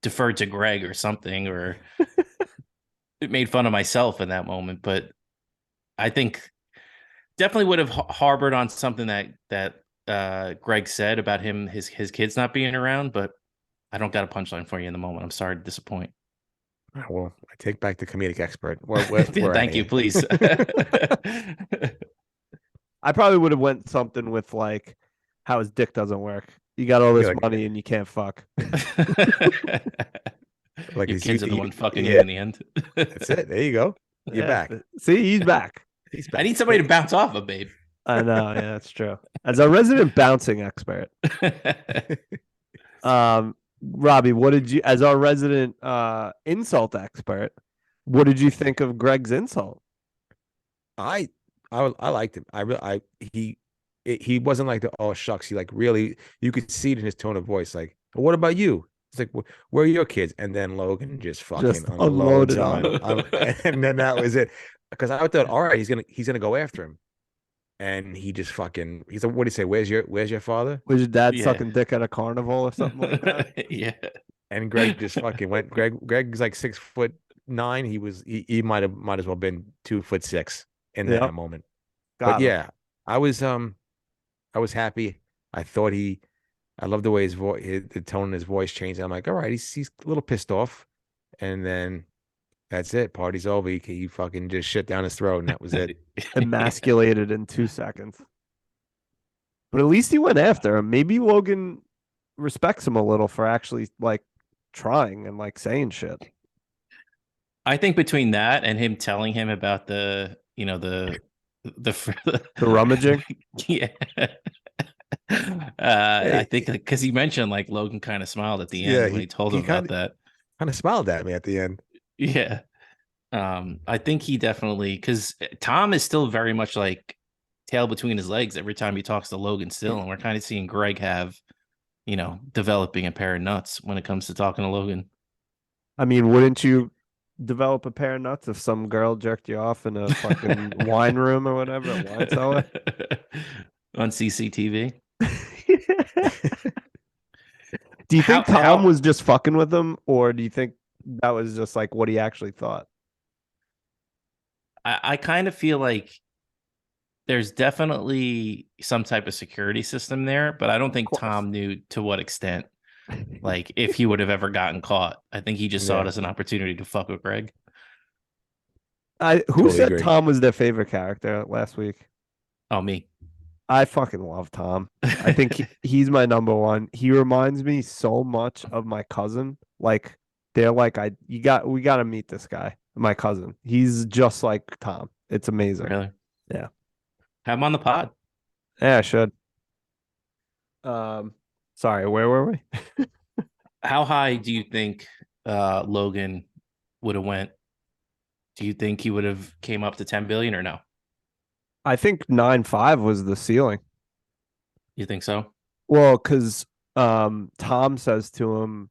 [SPEAKER 3] deferred to Greg or something, or made fun of myself in that moment. But I think definitely would have harbored on something that Greg said about his kids not being around. But I don't got a punchline for you in the moment. I'm sorry to disappoint.
[SPEAKER 1] Well, I take back the comedic expert.
[SPEAKER 3] Thank you, please.
[SPEAKER 2] I probably would have went something with like how his dick doesn't work. You got all this money and you can't fuck.
[SPEAKER 1] Like
[SPEAKER 3] your kids are the one fucking
[SPEAKER 1] yeah.
[SPEAKER 3] you in the end.
[SPEAKER 1] That's it. There you go. You're back.
[SPEAKER 2] See, he's back.
[SPEAKER 1] He's back.
[SPEAKER 3] I need somebody to bounce off of, babe.
[SPEAKER 2] I know. Yeah, that's true. As a resident bouncing expert, Robbie, what did you, as our resident insult expert, what did you think of Greg's insult?
[SPEAKER 1] I liked him. He wasn't like the oh shucks. He like really you could see it in his tone of voice. Like, what about you? It's like, where are your kids? And then Logan just fucking unloads on, and then that was it. Because I thought, all right, he's gonna go after him, and he just fucking. He's like, what do you say? Where's your father?
[SPEAKER 2] Was your dad sucking dick at a carnival or something like that?
[SPEAKER 3] Yeah.
[SPEAKER 1] And Greg just fucking went. Greg's like 6'9". He might as well been 2'6" in that moment. But yeah, I was happy. I love the way his voice, the tone in his voice changed. I'm like, all right, he's a little pissed off, and then that's it. Party's over. He fucking just shit down his throat, and that was it.
[SPEAKER 2] Emasculated in 2 seconds. But at least he went after him. Maybe Logan respects him a little for actually like trying and like saying shit.
[SPEAKER 3] I think between that and him telling him about the
[SPEAKER 2] rummaging.
[SPEAKER 3] Yeah. I
[SPEAKER 1] Hey,
[SPEAKER 3] think because he mentioned like Logan kind of smiled at the
[SPEAKER 1] yeah,
[SPEAKER 3] end when he told him
[SPEAKER 1] he
[SPEAKER 3] about that.
[SPEAKER 1] kind of smiled at me at the end.
[SPEAKER 3] Yeah. I think he definitely because Tom is still very much like tail between his legs every time he talks to Logan still, and we're kind of seeing Greg have, developing a pair of nuts when it comes to talking to Logan.
[SPEAKER 2] I mean, wouldn't you develop a pair of nuts if some girl jerked you off in a fucking wine room or whatever, a wine cellar?
[SPEAKER 3] On CCTV.
[SPEAKER 2] Do you
[SPEAKER 3] How
[SPEAKER 2] think Tom
[SPEAKER 3] how
[SPEAKER 2] was just fucking with him, or do you think that was just like what he actually thought?
[SPEAKER 3] I kind of feel like there's definitely some type of security system there, but I don't
[SPEAKER 2] Of
[SPEAKER 3] think
[SPEAKER 2] course.
[SPEAKER 3] Tom knew to what extent. Like if he would have ever gotten caught, I think he just saw it
[SPEAKER 1] Yeah,
[SPEAKER 3] as an opportunity to fuck with Greg.
[SPEAKER 2] Who
[SPEAKER 1] totally
[SPEAKER 2] said
[SPEAKER 1] agree.
[SPEAKER 2] Tom was their favorite character last week?
[SPEAKER 3] Oh, me.
[SPEAKER 2] I fucking love Tom. I think he's my number one. He reminds me so much of my cousin. Like they're like we got to meet this guy, my cousin. He's just like Tom. It's amazing.
[SPEAKER 3] Really?
[SPEAKER 2] Yeah.
[SPEAKER 3] Have him on the pod.
[SPEAKER 2] Yeah, I should. Um sorry, where were we?
[SPEAKER 3] How high do you think Logan would have went? Do you think he would have came up to 10 billion or no?
[SPEAKER 2] I think 9.5 was the ceiling.
[SPEAKER 3] You think so?
[SPEAKER 2] Well, because Tom says to him,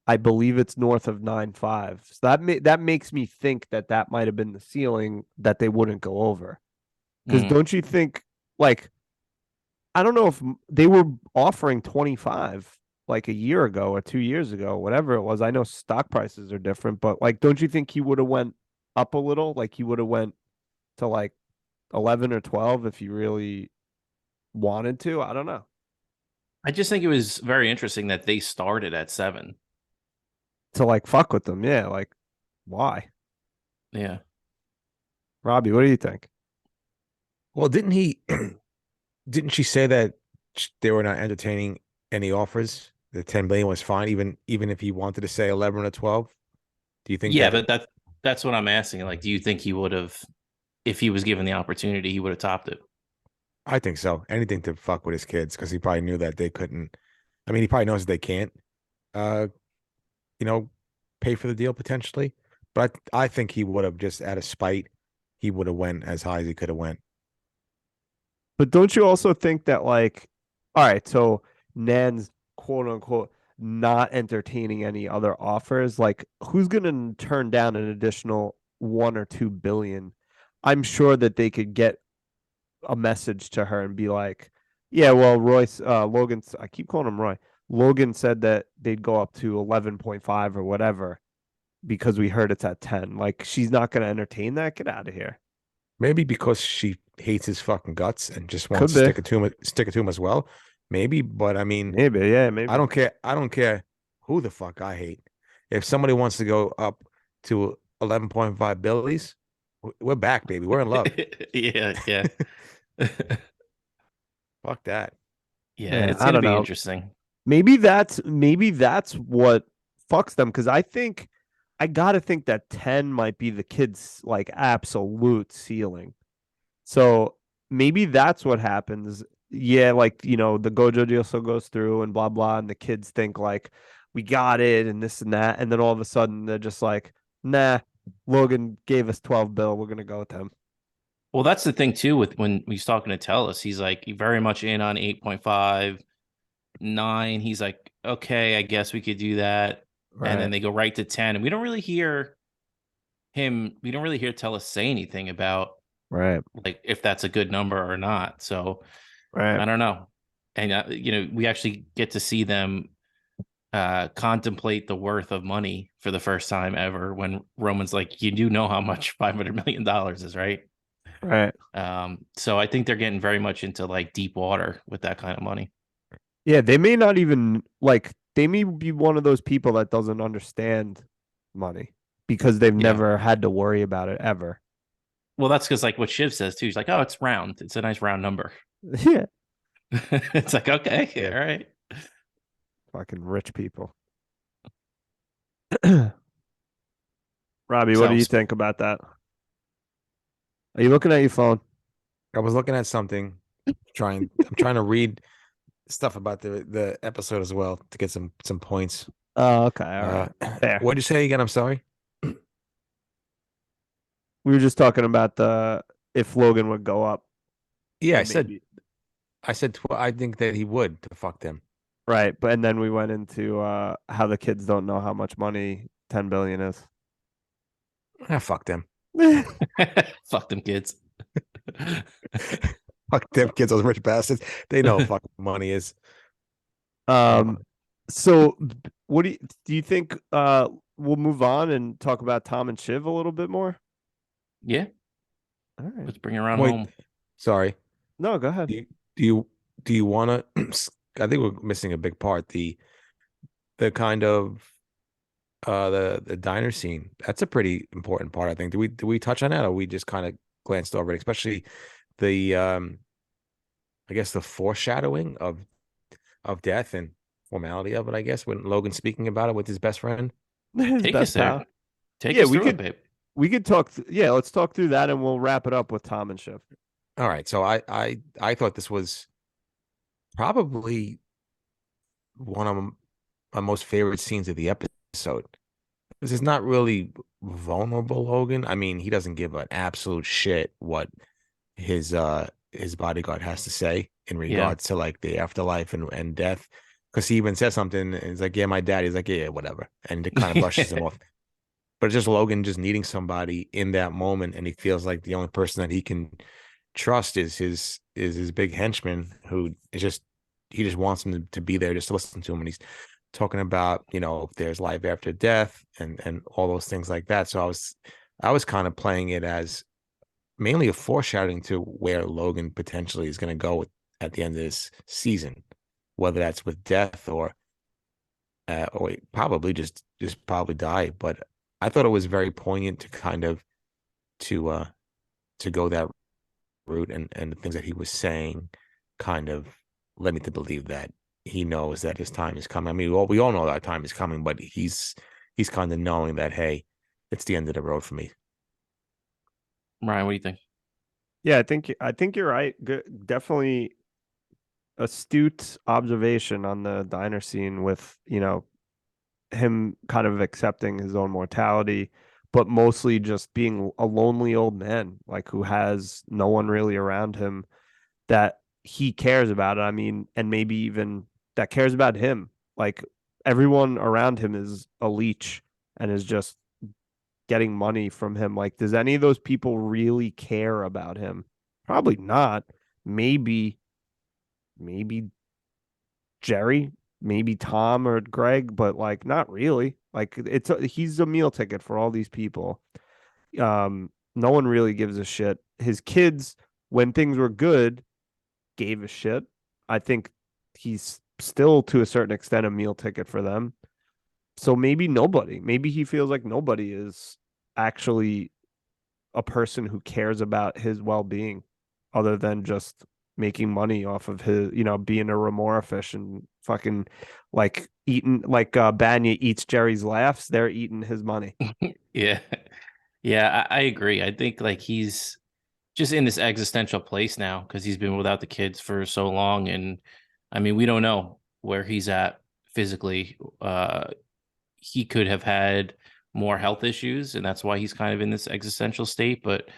[SPEAKER 2] I believe it's north of 9.5. So that makes me think that that might have been the ceiling that they wouldn't go over. Because
[SPEAKER 3] Mm.
[SPEAKER 2] don't you think, like, I don't know if they were offering 25 like a year ago or 2 years ago, whatever it was. I know stock prices are different, but like, don't you think he would have went up a little? Like he would have went to like 11 or 12 if he really wanted to? I don't know.
[SPEAKER 3] I just think it was very interesting that they started at 7.
[SPEAKER 2] To like fuck with them. Yeah. Like, why?
[SPEAKER 3] Yeah.
[SPEAKER 2] Robbie, what do you think?
[SPEAKER 1] Well, didn't he? Didn't she say that they were not entertaining any offers? The 10 billion was fine, even if he wanted to say 11 or 12. Do you think
[SPEAKER 3] Yeah,
[SPEAKER 1] that?
[SPEAKER 3] but that's what I'm asking. Like, do you think he would have, if he was given the opportunity, he would have topped it?
[SPEAKER 1] I think so. Anything to fuck with his kids because he probably knew that they couldn't. I mean, he probably knows they can't. Uh, you know, pay for the deal potentially. But I think he would have just out of spite, he would have went as high as he could have went.
[SPEAKER 2] But don't you also think that like, all right, so Nan's quote unquote not entertaining any other offers? Like, who's gonna turn down an additional 1 or 2 billion? I'm sure that they could get a message to her and be like, yeah, well, Logan's, I keep calling him Roy. Logan said that they'd go up to 11.5 or whatever because we heard it's at 10. Like, she's not gonna entertain that. Get out of here.
[SPEAKER 1] Maybe because she hates his fucking guts and just wants
[SPEAKER 2] Could
[SPEAKER 1] to
[SPEAKER 2] be.
[SPEAKER 1] stick it to him as well. Maybe, but I mean,
[SPEAKER 2] Maybe, yeah,
[SPEAKER 1] I
[SPEAKER 2] maybe.
[SPEAKER 1] don't care. I don't care who the fuck I hate. If somebody wants to go up to 11.5 billies, we're back, baby. We're in love.
[SPEAKER 3] Yeah, yeah.
[SPEAKER 1] Fuck that.
[SPEAKER 3] Yeah,
[SPEAKER 2] Yeah,
[SPEAKER 3] it's
[SPEAKER 2] I
[SPEAKER 3] gonna
[SPEAKER 2] don't
[SPEAKER 3] be
[SPEAKER 2] know.
[SPEAKER 3] interesting.
[SPEAKER 2] Maybe that's what fucks them because I gotta think that 10 might be the kid's like absolute ceiling. So maybe that's what happens. Yeah, like the Gojo deal still goes through and blah blah, and the kids think like we got it and this and that, and then all of a sudden they're just like, nah, Logan gave us 12 bill, we're gonna go with him.
[SPEAKER 3] Well, that's the thing too with when he's talking to Tellus, he's like very much in on 8.5, 9. He's like, okay, I guess we could do that. And then
[SPEAKER 2] Right,
[SPEAKER 3] they go right to 10. And we don't really hear Tellus say anything about
[SPEAKER 2] right,
[SPEAKER 3] like if that's a good number or not. So
[SPEAKER 2] right.
[SPEAKER 3] I don't know. And we actually get to see them contemplate the worth of money for the first time ever when Roman's like, you do know how much $500 million is, right?
[SPEAKER 2] Right.
[SPEAKER 3] So I think they're getting very much into like deep water with that kind of money.
[SPEAKER 2] Yeah, they may not even like they may be one of those people that doesn't understand money because they've
[SPEAKER 3] Yeah.
[SPEAKER 2] never had to worry about it ever.
[SPEAKER 3] Well, that's because like what Shiv says too. He's like, oh, it's round. It's a nice round number.
[SPEAKER 2] Yeah,
[SPEAKER 3] It's like, okay,
[SPEAKER 1] Yeah.
[SPEAKER 3] all right.
[SPEAKER 2] fucking rich people. Robbie, what do
[SPEAKER 3] So
[SPEAKER 2] you think about that? Are you looking at your phone?
[SPEAKER 1] I was looking at something, I'm trying to read stuff about the episode as well to get some points.
[SPEAKER 2] Oh, okay, all right, fair.
[SPEAKER 1] What'd you say again? I'm sorry.
[SPEAKER 2] We were just talking about the if Logan would go up.
[SPEAKER 1] Yeah,
[SPEAKER 2] Maybe.
[SPEAKER 1] I said I think that he would to fuck them.
[SPEAKER 2] Right, but and then we went into how the kids don't know how much money 10 billion is.
[SPEAKER 1] Ah, fuck them.
[SPEAKER 3] Fuck them kids.
[SPEAKER 1] Fuck them kids, those rich bastards. They know what fucking money is.
[SPEAKER 2] So what do you think we'll move on and talk about Tom and Shiv a little bit more?
[SPEAKER 3] Yeah.
[SPEAKER 2] All right.
[SPEAKER 3] Let's bring it around
[SPEAKER 1] Wait,
[SPEAKER 3] home.
[SPEAKER 2] Sorry. No, go ahead.
[SPEAKER 1] Do you want to? I think we're missing a big part. The kind of the diner scene. That's a pretty important part. I think. Do we touch on that, or we just kind of glanced over it? Especially the I guess the foreshadowing of death and formality of it. I guess when Logan's speaking about it with his best friend.
[SPEAKER 2] His
[SPEAKER 3] Take
[SPEAKER 2] best
[SPEAKER 3] us there.
[SPEAKER 2] pal.
[SPEAKER 3] Take
[SPEAKER 2] Yeah,
[SPEAKER 3] us
[SPEAKER 2] we
[SPEAKER 3] through it,
[SPEAKER 2] could
[SPEAKER 3] babe.
[SPEAKER 2] we could talk. Let's talk through that, and we'll wrap it up with Tom and Shiv.
[SPEAKER 1] All right. So I thought this was probably one of my most favorite scenes of the episode. This is not really vulnerable Logan. I mean, he doesn't give an absolute shit what his bodyguard has to say in regards to like the afterlife and death. Because he even says something and he's like, yeah, my dad. He's like, yeah, whatever. And it kind of brushes him off. But it's just Logan just needing somebody in that moment, and he feels like the only person that he can trust is his big henchman, who is just he just wants him to be there just to listen to him. And he's talking about, if there's life after death and all those things like that. So I was kind of playing it as mainly a foreshadowing to where Logan potentially is going to go at the end of this season, whether that's with death or probably just probably die. But I thought it was very poignant to kind of to go that route, and the things that he was saying kind of led me to believe that he knows that his time is coming. I mean, we all know that time is coming, but he's kind of knowing that, hey, it's the end of the road for me.
[SPEAKER 3] Ryan, what do you think?
[SPEAKER 2] Yeah, I think you're right. Definitely astute observation on the diner scene with, him kind of accepting his own mortality, but mostly just being a lonely old man, like who has no one really around him that he cares about it. I mean, and maybe even that cares about him. Like everyone around him is a leech and is just getting money from him. Like, does any of those people really care about him? Probably not. Maybe Jerry, maybe Tom or Greg, but like not really. Like he's a meal ticket for all these people. No one really gives a shit. His kids, when things were good, gave a shit. I think he's still to a certain extent a meal ticket for them. So maybe nobody. Maybe he feels like nobody is actually a person who cares about his well-being other than just making money off of his, being a remora fish and fucking like eating like Banya eats Jerry's laughs. They're eating his money.
[SPEAKER 3] Yeah. Yeah, I agree. I think like he's just in this existential place now because he's been without the kids for so long. And I mean, we don't know where he's at physically. He could have had more health issues, and that's why he's kind of in this existential state. But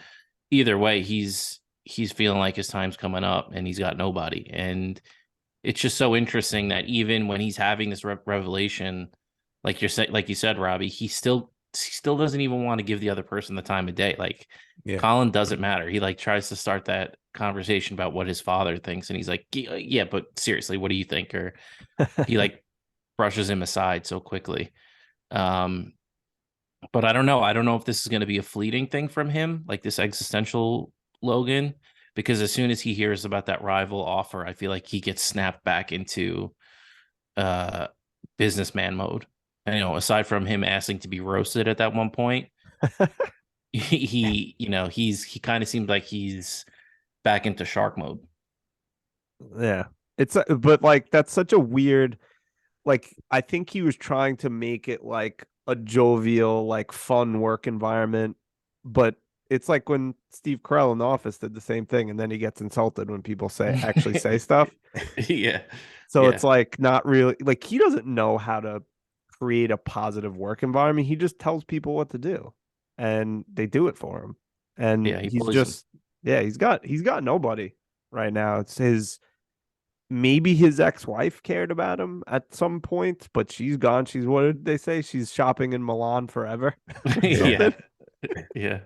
[SPEAKER 3] either way, he's feeling like his time's coming up and he's got nobody. And it's just so interesting that even when he's having this revelation, like you said, Robbie, he still doesn't even want to give the other person the time of day. Like Colin doesn't matter. He like tries to start that conversation about what his father thinks, and he's like, yeah, but seriously, what do you think? Or he like brushes him aside so quickly. But I don't know. I don't know if this is going to be a fleeting thing from him, like this existential Logan, because as soon as he hears about that rival offer, I feel like he gets snapped back into businessman mode. And, aside from him asking to be roasted at that one point, he kind of seems like he's back into shark mode.
[SPEAKER 2] Yeah. But like that's such a weird, like I think he was trying to make it like a jovial, like fun work environment, but it's like when Steve Carell in The Office did the same thing, and then he gets insulted when people actually say stuff.
[SPEAKER 3] Yeah.
[SPEAKER 2] So
[SPEAKER 3] Yeah.
[SPEAKER 2] it's like not really like he doesn't know how to create a positive work environment. He just tells people what to do and they do it for him. And
[SPEAKER 3] Yeah, he
[SPEAKER 2] he's
[SPEAKER 3] bullies them.
[SPEAKER 2] just yeah, he's got nobody right now. It's his maybe his ex-wife cared about him at some point, but she's gone. She's what did they say? She's shopping in Milan forever or
[SPEAKER 3] Yeah.
[SPEAKER 2] something.
[SPEAKER 3] Yeah.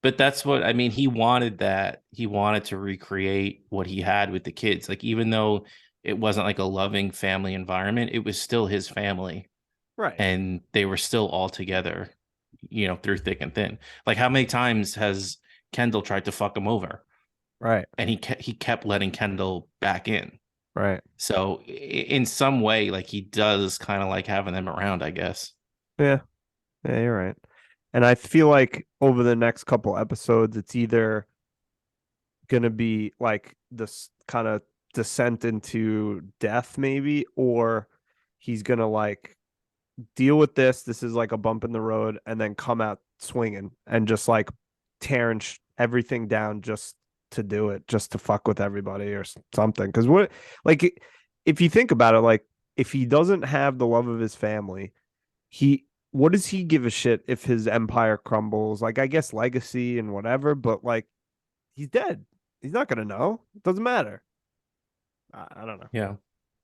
[SPEAKER 3] But that's what I mean. He wanted that. He wanted to recreate what he had with the kids. Like, even though it wasn't like a loving family environment, it was still his family.
[SPEAKER 2] Right.
[SPEAKER 3] And they were still all together, through thick and thin. Like, how many times has Kendall tried to fuck him over?
[SPEAKER 2] Right.
[SPEAKER 3] And he kept letting Kendall back in.
[SPEAKER 2] Right.
[SPEAKER 3] So in some way, like, he does kind of like having them around, I guess.
[SPEAKER 2] Yeah. Yeah, you're right. And I feel like over the next couple episodes, it's either gonna be like this kind of descent into death, maybe, or he's gonna like deal with this. This is like a bump in the road, and then come out swinging and just like tearing everything down just to do it, just to fuck with everybody or something. Because what, like, if you think about it, like, if he doesn't have the love of his family, he what does he give a shit if his empire crumbles? Like, I guess legacy and whatever, but like, he's dead. He's not gonna know. It doesn't matter. I don't know.
[SPEAKER 3] Yeah.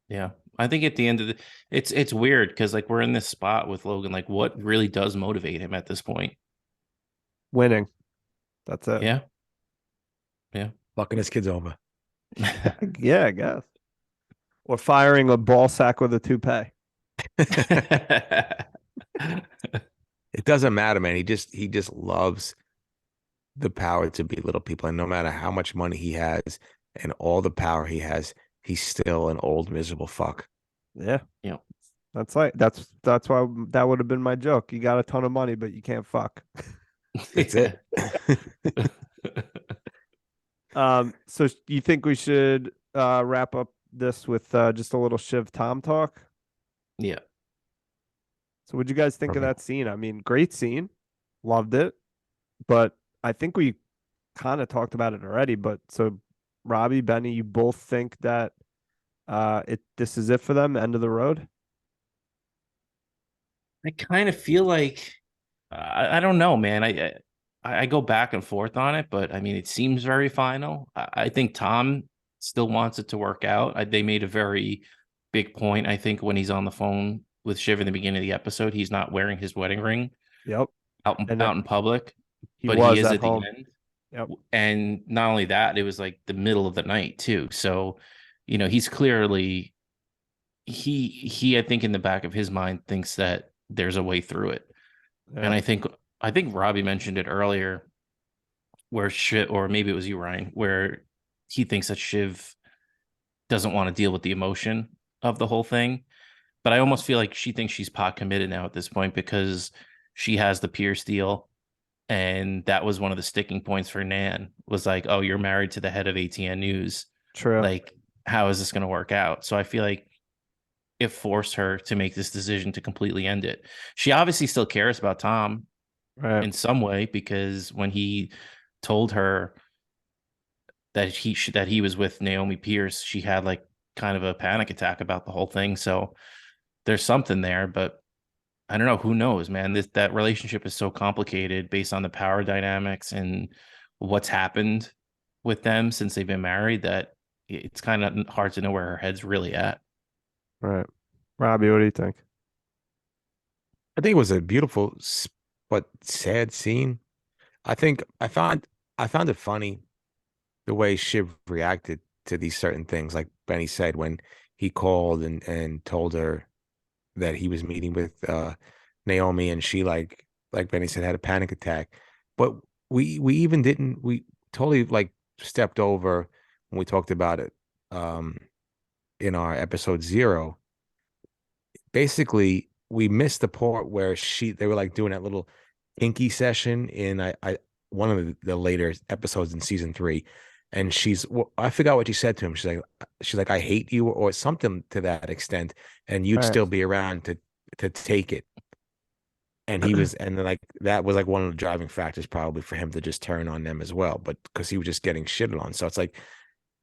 [SPEAKER 3] Yeah. I think at the end of it's weird because, like, we're in this spot with Logan. Like, what really does motivate him at this point?
[SPEAKER 2] Winning. That's it.
[SPEAKER 3] Yeah. Yeah.
[SPEAKER 1] Fucking his kids over.
[SPEAKER 2] Yeah, I guess. Or firing a ball sack with a toupee.
[SPEAKER 1] It doesn't matter, man. He just loves the power to belittle people, and no matter how much money he has and all the power he has, he's still an old miserable fuck.
[SPEAKER 2] Yeah.
[SPEAKER 3] Yeah.
[SPEAKER 2] That's why that would have been my joke. You got a ton of money, but you can't fuck.
[SPEAKER 1] That's it.
[SPEAKER 2] So you think we should wrap up this with just a little Shiv Tom talk?
[SPEAKER 3] Yeah.
[SPEAKER 2] So what'd you guys think of
[SPEAKER 1] Perfect.
[SPEAKER 2] that scene? I mean, great scene. Loved it. But I think we kind of talked about it already. But so Robbie, Benny, you both think that this is it for them, end of the road?
[SPEAKER 3] I kind of feel like I don't know, man. I go back and forth on it, but I mean, it seems very final. I think Tom still wants it to work out. They made a very big point. I think when he's on the phone with Shiv in the beginning of the episode, he's not wearing his wedding ring
[SPEAKER 2] Yep. And
[SPEAKER 3] out in public,
[SPEAKER 2] he
[SPEAKER 3] but he
[SPEAKER 2] was
[SPEAKER 3] is
[SPEAKER 2] at
[SPEAKER 3] at the
[SPEAKER 2] home.
[SPEAKER 3] end.
[SPEAKER 2] Yep.
[SPEAKER 3] And not only that, it was like the middle of the night too. So, he's clearly he I think in the back of his mind thinks that there's a way through it.
[SPEAKER 2] Yeah.
[SPEAKER 3] And I think Robbie mentioned it earlier where Shiv, or maybe it was you, Ryan, where he thinks that Shiv doesn't want to deal with the emotion of the whole thing. But I almost feel like she thinks she's pot committed now at this point because she has the Pierce deal. And that was one of the sticking points for Nan, was like, oh, you're married to the head of ATN News.
[SPEAKER 2] True.
[SPEAKER 3] Like, how is this going to work out? So I feel like it forced her to make this decision to completely end it. She obviously still cares about Tom
[SPEAKER 2] Right.
[SPEAKER 3] in some way, because when he told her that he was with Naomi Pierce, she had like kind of a panic attack about the whole thing. So there's something there, but I don't know. Who knows, man? That relationship is so complicated based on the power dynamics and what's happened with them since they've been married, that it's kind of hard to know where her head's really at.
[SPEAKER 2] Right. Robbie, what do you think?
[SPEAKER 1] I think it was a beautiful but sad scene. I found it funny the way Shiv reacted to these certain things. Like Benny said, when he called and told her that he was meeting with Naomi, and she, like Benny said, had a panic attack. But we even didn't we totally like stepped over when we talked about it in our episode 0. Basically, we missed the part where they were like doing that little kinky session in I one of the later episodes in season 3. And I forgot what she said to him. She's like, I hate you, or something to that extent, and you'd
[SPEAKER 2] Right.
[SPEAKER 1] still be around to take it. And and then, like, that was like one of the driving factors probably for him to just turn on them as well. But because he was just getting shitted on. So it's like,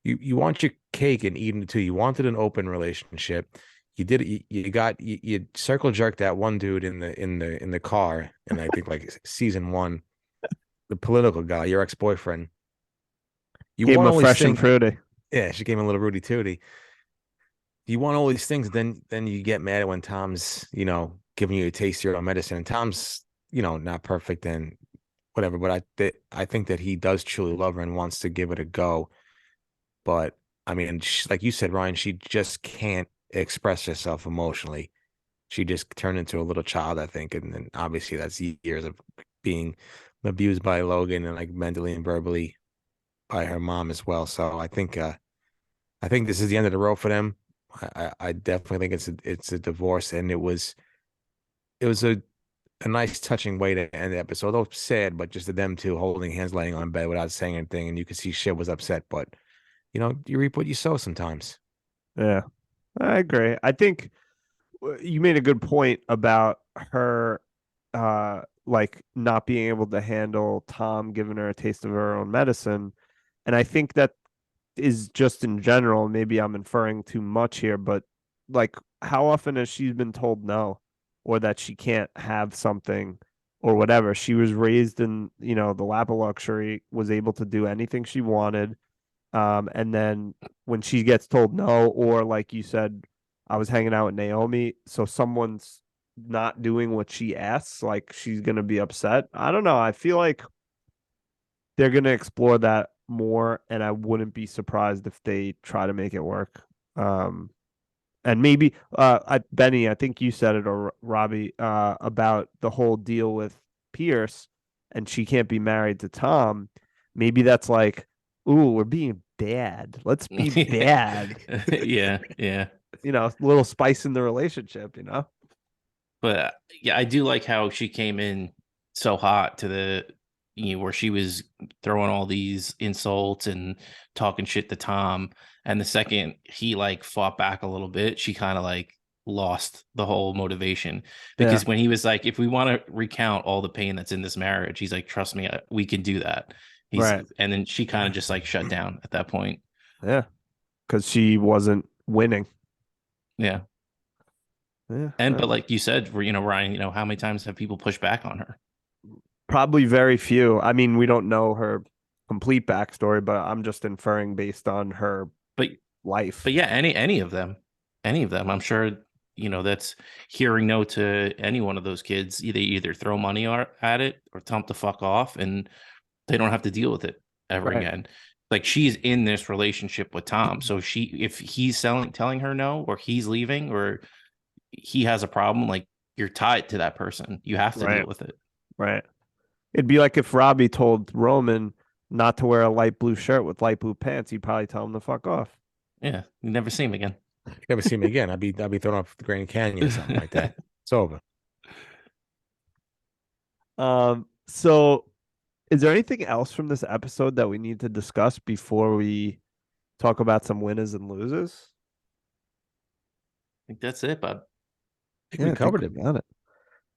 [SPEAKER 1] you want your cake and eating it too. You wanted an open relationship. You did you circle jerked that one dude in the car, and I think like season one, the political guy, your ex-boyfriend. You
[SPEAKER 2] Gave him
[SPEAKER 1] want
[SPEAKER 2] a
[SPEAKER 1] all these
[SPEAKER 2] fresh and
[SPEAKER 1] things.
[SPEAKER 2] fruity.
[SPEAKER 1] Yeah, she gave him a little Rudy Tooty. You want all these things, then you get mad when Tom's, giving you a taste of your own medicine. And Tom's, not perfect and whatever, but I think that he does truly love her and wants to give it a go. But I mean, like you said, Ryan, she just can't express herself emotionally. She just turned into a little child, I think, and then obviously that's years of being abused by Logan and like mentally and verbally by her mom as well. So I think this is the end of the road for them. I definitely think it's a divorce, and it was a nice touching way to end the episode. Although sad, but just them two holding hands, laying on bed without saying anything, and you could see shit was upset. But you reap what you sow sometimes.
[SPEAKER 2] Yeah, I agree. I think you made a good point about her, like not being able to handle Tom giving her a taste of her own medicine, and I think that is just in general. Maybe I'm inferring too much here, but like, how often has she been told no, or that she can't have something, or whatever? She was raised in, the lap of luxury, was able to do anything she wanted. And then when she gets told no, or like you said, I was hanging out with Naomi, so someone's not doing what she asks, like she's gonna be upset. I don't know. I feel like they're gonna explore that more, and I wouldn't be surprised if they try to make it work. Um, and maybe Benny, I think you said it, or Robbie, about the whole deal with Pierce, and she can't be married to Tom. Maybe that's like, ooh, we're being bad. Let's be bad.
[SPEAKER 3] Yeah, yeah.
[SPEAKER 2] A little spice in the relationship.
[SPEAKER 3] But yeah, I do like how she came in so hot to where she was throwing all these insults and talking shit to Tom. And the second he like fought back a little bit, she kind of like lost the whole motivation,
[SPEAKER 2] Yeah.
[SPEAKER 3] because when he was like, if we want to recount all the pain that's in this marriage, he's like, trust me, we can do that.
[SPEAKER 2] Right.
[SPEAKER 3] And then she kind of just like shut down at that point.
[SPEAKER 2] Yeah. Because she wasn't winning.
[SPEAKER 3] Yeah.
[SPEAKER 2] Yeah.
[SPEAKER 3] But like you said, Ryan, how many times have people pushed back on her?
[SPEAKER 2] Probably very few. I mean, we don't know her complete backstory, but I'm just inferring based on her
[SPEAKER 3] But
[SPEAKER 2] life.
[SPEAKER 3] yeah, any of them, I'm sure, that's hearing no to any one of those kids. They either throw money at it or tell them to fuck off, and they don't have to deal with it ever
[SPEAKER 2] Right.
[SPEAKER 3] again. Like, she's in this relationship with Tom, so if he's telling her no, or he's leaving, or he has a problem, like, you're tied to that person. You have to deal
[SPEAKER 2] Right.
[SPEAKER 3] with it.
[SPEAKER 2] Right. It'd be like if Robbie told Roman not to wear a light blue shirt with light blue pants. He'd probably tell him to fuck off.
[SPEAKER 3] Yeah, you never see him again.
[SPEAKER 1] Never see me again. I'd be thrown off the Grand Canyon or something like that. It's over.
[SPEAKER 2] So is there anything else from this episode that we need to discuss before we talk about some winners and losers?
[SPEAKER 3] I think that's it, bud.
[SPEAKER 1] I think we covered it.
[SPEAKER 2] Got it.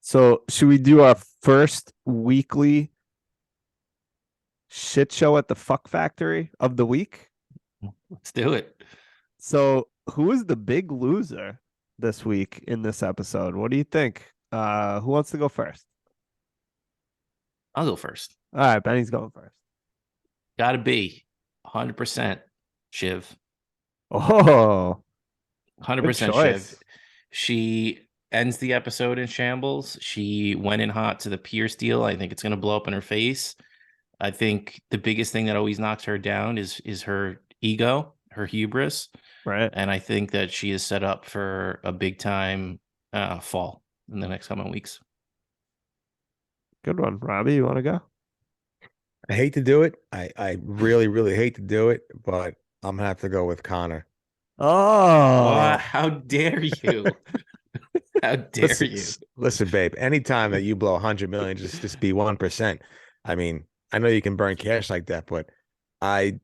[SPEAKER 2] So should we do our first weekly shit show at the fuck factory of the week?
[SPEAKER 3] Let's do it.
[SPEAKER 2] So who is the big loser this week in this episode? What do you think? Who wants to go first?
[SPEAKER 3] I'll go first.
[SPEAKER 2] All right, Benny's going first.
[SPEAKER 3] Gotta be 100% Shiv.
[SPEAKER 2] Oh,
[SPEAKER 3] 100% Shiv. She ends the episode in shambles. She went in hot to the Pierce deal. I think it's going to blow up in her face. I think the biggest thing that always knocks her down is her ego, her hubris.
[SPEAKER 2] Right.
[SPEAKER 3] And I think that she is set up for a big time fall in the next coming weeks.
[SPEAKER 2] Good one. Robbie, you want to go?
[SPEAKER 1] I hate to do it. I really, really hate to do it, but I'm gonna have to go with Connor.
[SPEAKER 2] Oh,
[SPEAKER 3] How dare you? How dare you?
[SPEAKER 1] Listen, babe, anytime that you blow 100 million, just be 1%. I mean, I know you can burn cash like that, but the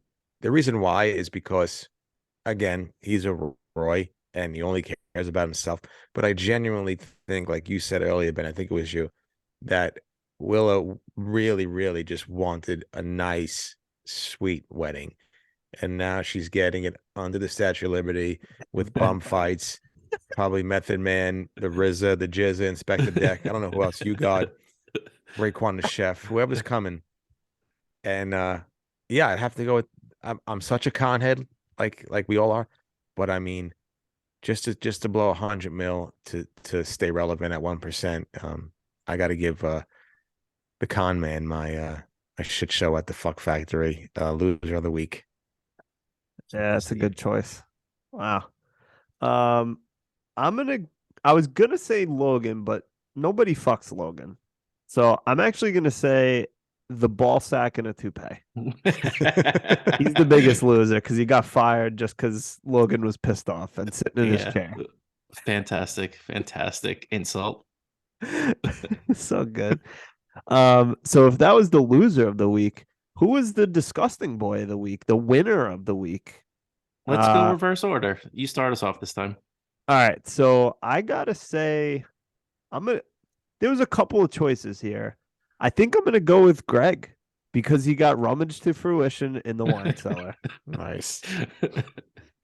[SPEAKER 1] reason why is because, again, he's a Roy and he only cares about himself. But I genuinely think, like you said earlier, Ben, I think it was you, that Willow really, really just wanted a nice, sweet wedding. and now she's getting it under the Statue of Liberty with bum fights, probably Method Man, the RZA, the Jizza, Inspector Deck. I don't know who else you got, Raekwon the Chef, whoever's coming. And yeah, I'd have to go with I'm such a con head, like we all are. But I mean, just to blow 100 mil to stay relevant at 1%, I gotta give the con man my shit show at the Fuck Factory, loser of the week.
[SPEAKER 2] Yeah, that's a good choice. Wow. Um, I'm gonna. I was gonna say Logan, but nobody fucks Logan, so I'm actually gonna say the ball sack and a toupee. He's the biggest loser because he got fired just because Logan was pissed off and sitting in his
[SPEAKER 3] Yeah.
[SPEAKER 2] chair.
[SPEAKER 3] Fantastic insult.
[SPEAKER 2] So good. So if that was the loser of the week, who was the disgusting boy of the week? The winner of the week?
[SPEAKER 3] Let's go reverse order. You start us off this time.
[SPEAKER 2] All right, so I gotta say, there was a couple of choices here. I think I'm gonna go with Greg because he got rummaged to fruition in the wine cellar.
[SPEAKER 1] Nice.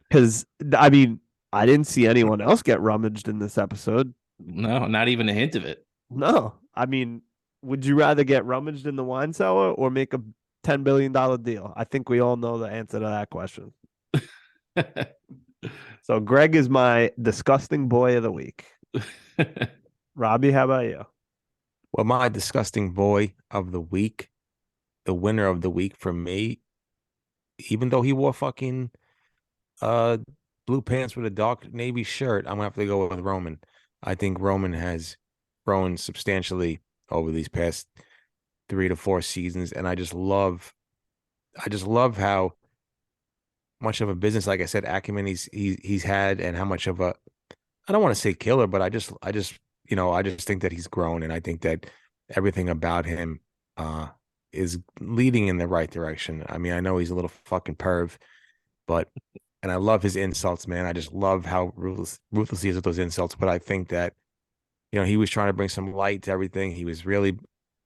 [SPEAKER 2] Because I mean, I didn't see anyone else get rummaged in this episode.
[SPEAKER 3] No, not even a hint of it.
[SPEAKER 2] No, I mean, would you rather get rummaged in the wine cellar or make a $10 billion deal? I think we all know the answer to that question. So Greg is my disgusting boy of the week. Robbie, how about you?
[SPEAKER 1] Well, my disgusting boy of the week, the winner of the week for me, even though he wore fucking uh blue pants with a dark navy shirt, I'm gonna have to go with Roman. I think Roman has grown substantially over these past 3 to 4 seasons, and I just love how much of a business, like I said, acumen he's had, and how much of a, I don't want to say killer, but I just I just think that he's grown, and I think that everything about him is leading in the right direction. I mean, I know he's a little fucking perv, but and I love his insults, man. I just love how ruthless he is with those insults. But I think that he was trying to bring some light to everything. He was really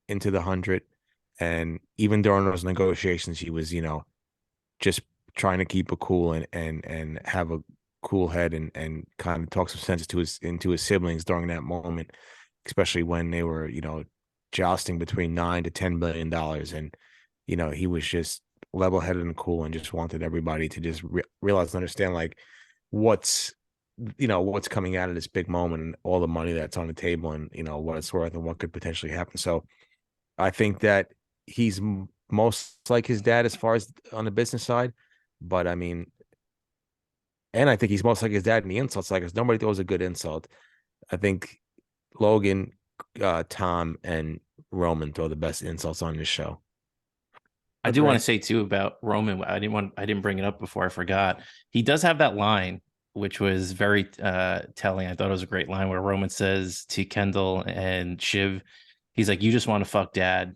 [SPEAKER 1] into the 100, and even during those negotiations, he was just trying to keep a cool and have a cool head and kind of talk some sense into his siblings during that moment, especially when they were jousting between $9 to $10 billion, and he was just level headed and cool and just wanted everybody to just realize and understand like what's what's coming out of this big moment and all the money that's on the table, and what it's worth and what could potentially happen. So I think that he's most like his dad as far as on the business side, but I mean, and I think he's most like his dad in the insult side because nobody throws a good insult. I think Logan, Tom, and Roman throw the best insults on this show.
[SPEAKER 3] I do want to say too about Roman. I didn't bring it up before I forgot. He does have that line, which was very telling. I thought it was a great line where Roman says to Kendall and Shiv, he's like, "You just want to fuck dad,"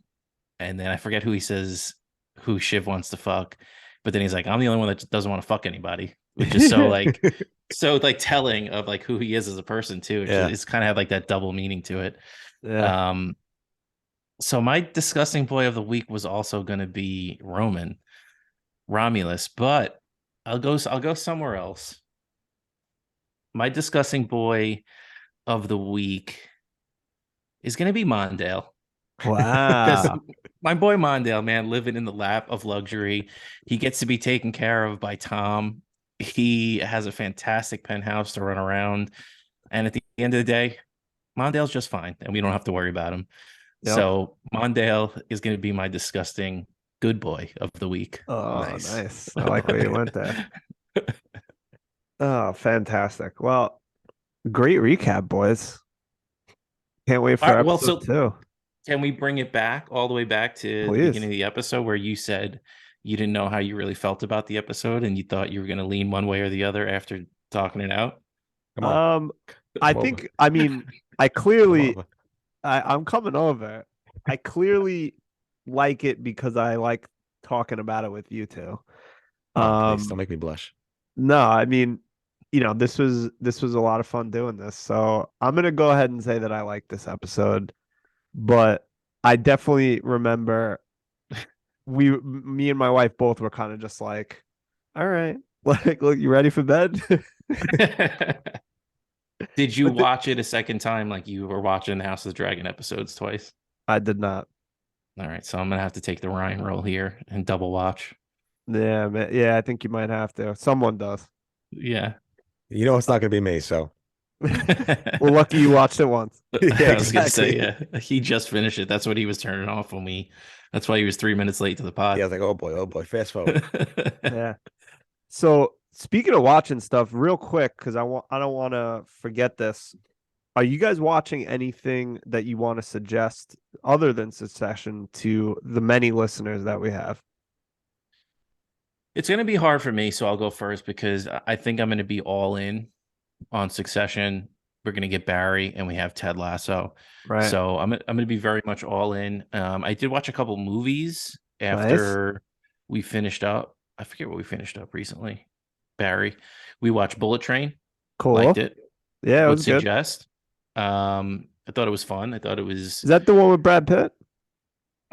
[SPEAKER 3] and then I forget who he says who Shiv wants to fuck, but then he's like, "I'm the only one that doesn't want to fuck anybody," which is so like telling of like who he is as a person too. It's kind of have like that double meaning to it.
[SPEAKER 2] Yeah.
[SPEAKER 3] So my disgusting boy of the week was also going to be Romulus, but I'll go somewhere else. My disgusting boy of the week is going to be Mondale.
[SPEAKER 2] Wow.
[SPEAKER 3] My boy Mondale, man, living in the lap of luxury. He gets to be taken care of by Tom. He has a fantastic penthouse to run around. And at the end of the day, Mondale's just fine, and we don't have to worry about him. Yep. So Mondale is going to be my disgusting good boy of the week.
[SPEAKER 2] Oh, nice. I like where you went there. Oh, fantastic. Well, great recap, boys. Can't wait for episode 2.
[SPEAKER 3] Can we bring it back all the way back to the beginning of the episode where you said you didn't know how you really felt about the episode and you thought you were going to lean one way or the other after talking it out?
[SPEAKER 1] Come on.
[SPEAKER 2] I think, I mean, I clearly, I'm coming over. I clearly like it because I like talking about it with you two.
[SPEAKER 1] Please don't make me blush.
[SPEAKER 2] No, I mean, this was a lot of fun doing this. So I'm gonna go ahead and say that I like this episode, but I definitely remember me and my wife both were kind of just like, All right. Like, look, you ready for bed?
[SPEAKER 3] Did you
[SPEAKER 2] But
[SPEAKER 3] watch it a second time like you were watching the House of the Dragon episodes twice?
[SPEAKER 2] I did not.
[SPEAKER 3] All right, so I'm gonna have to take the Ryan role here and double watch.
[SPEAKER 2] Yeah, man. Yeah, I think you might have to. Someone does.
[SPEAKER 3] Yeah.
[SPEAKER 1] You know it's not gonna be me, so
[SPEAKER 2] Well, lucky you watched it once.
[SPEAKER 1] yeah,
[SPEAKER 3] I was gonna say,
[SPEAKER 1] exactly.
[SPEAKER 3] yeah, he just finished it. That's what he was turning off when we. That's why he was 3 minutes late to the pod.
[SPEAKER 1] Yeah, I was like, oh boy, fast forward.
[SPEAKER 2] Yeah. So speaking of watching stuff, real quick, because I don't want to forget this. Are you guys watching anything that you want to suggest other than Succession to the many listeners that we have?
[SPEAKER 3] It's gonna be hard for me, so I'll go first because I think I'm gonna be all in on Succession. We're gonna get Barry, and we have Ted Lasso.
[SPEAKER 2] Right.
[SPEAKER 3] So I'm gonna be very much all in. I did watch a couple movies
[SPEAKER 2] Nice.
[SPEAKER 3] after we finished up. I forget what we finished up recently. Barry. We watched Bullet Train.
[SPEAKER 2] Cool.
[SPEAKER 3] Liked it.
[SPEAKER 2] Yeah, it
[SPEAKER 3] Would
[SPEAKER 2] was good.
[SPEAKER 3] suggest. I thought it was fun. I thought it was
[SPEAKER 2] Is that the one with Brad Pitt?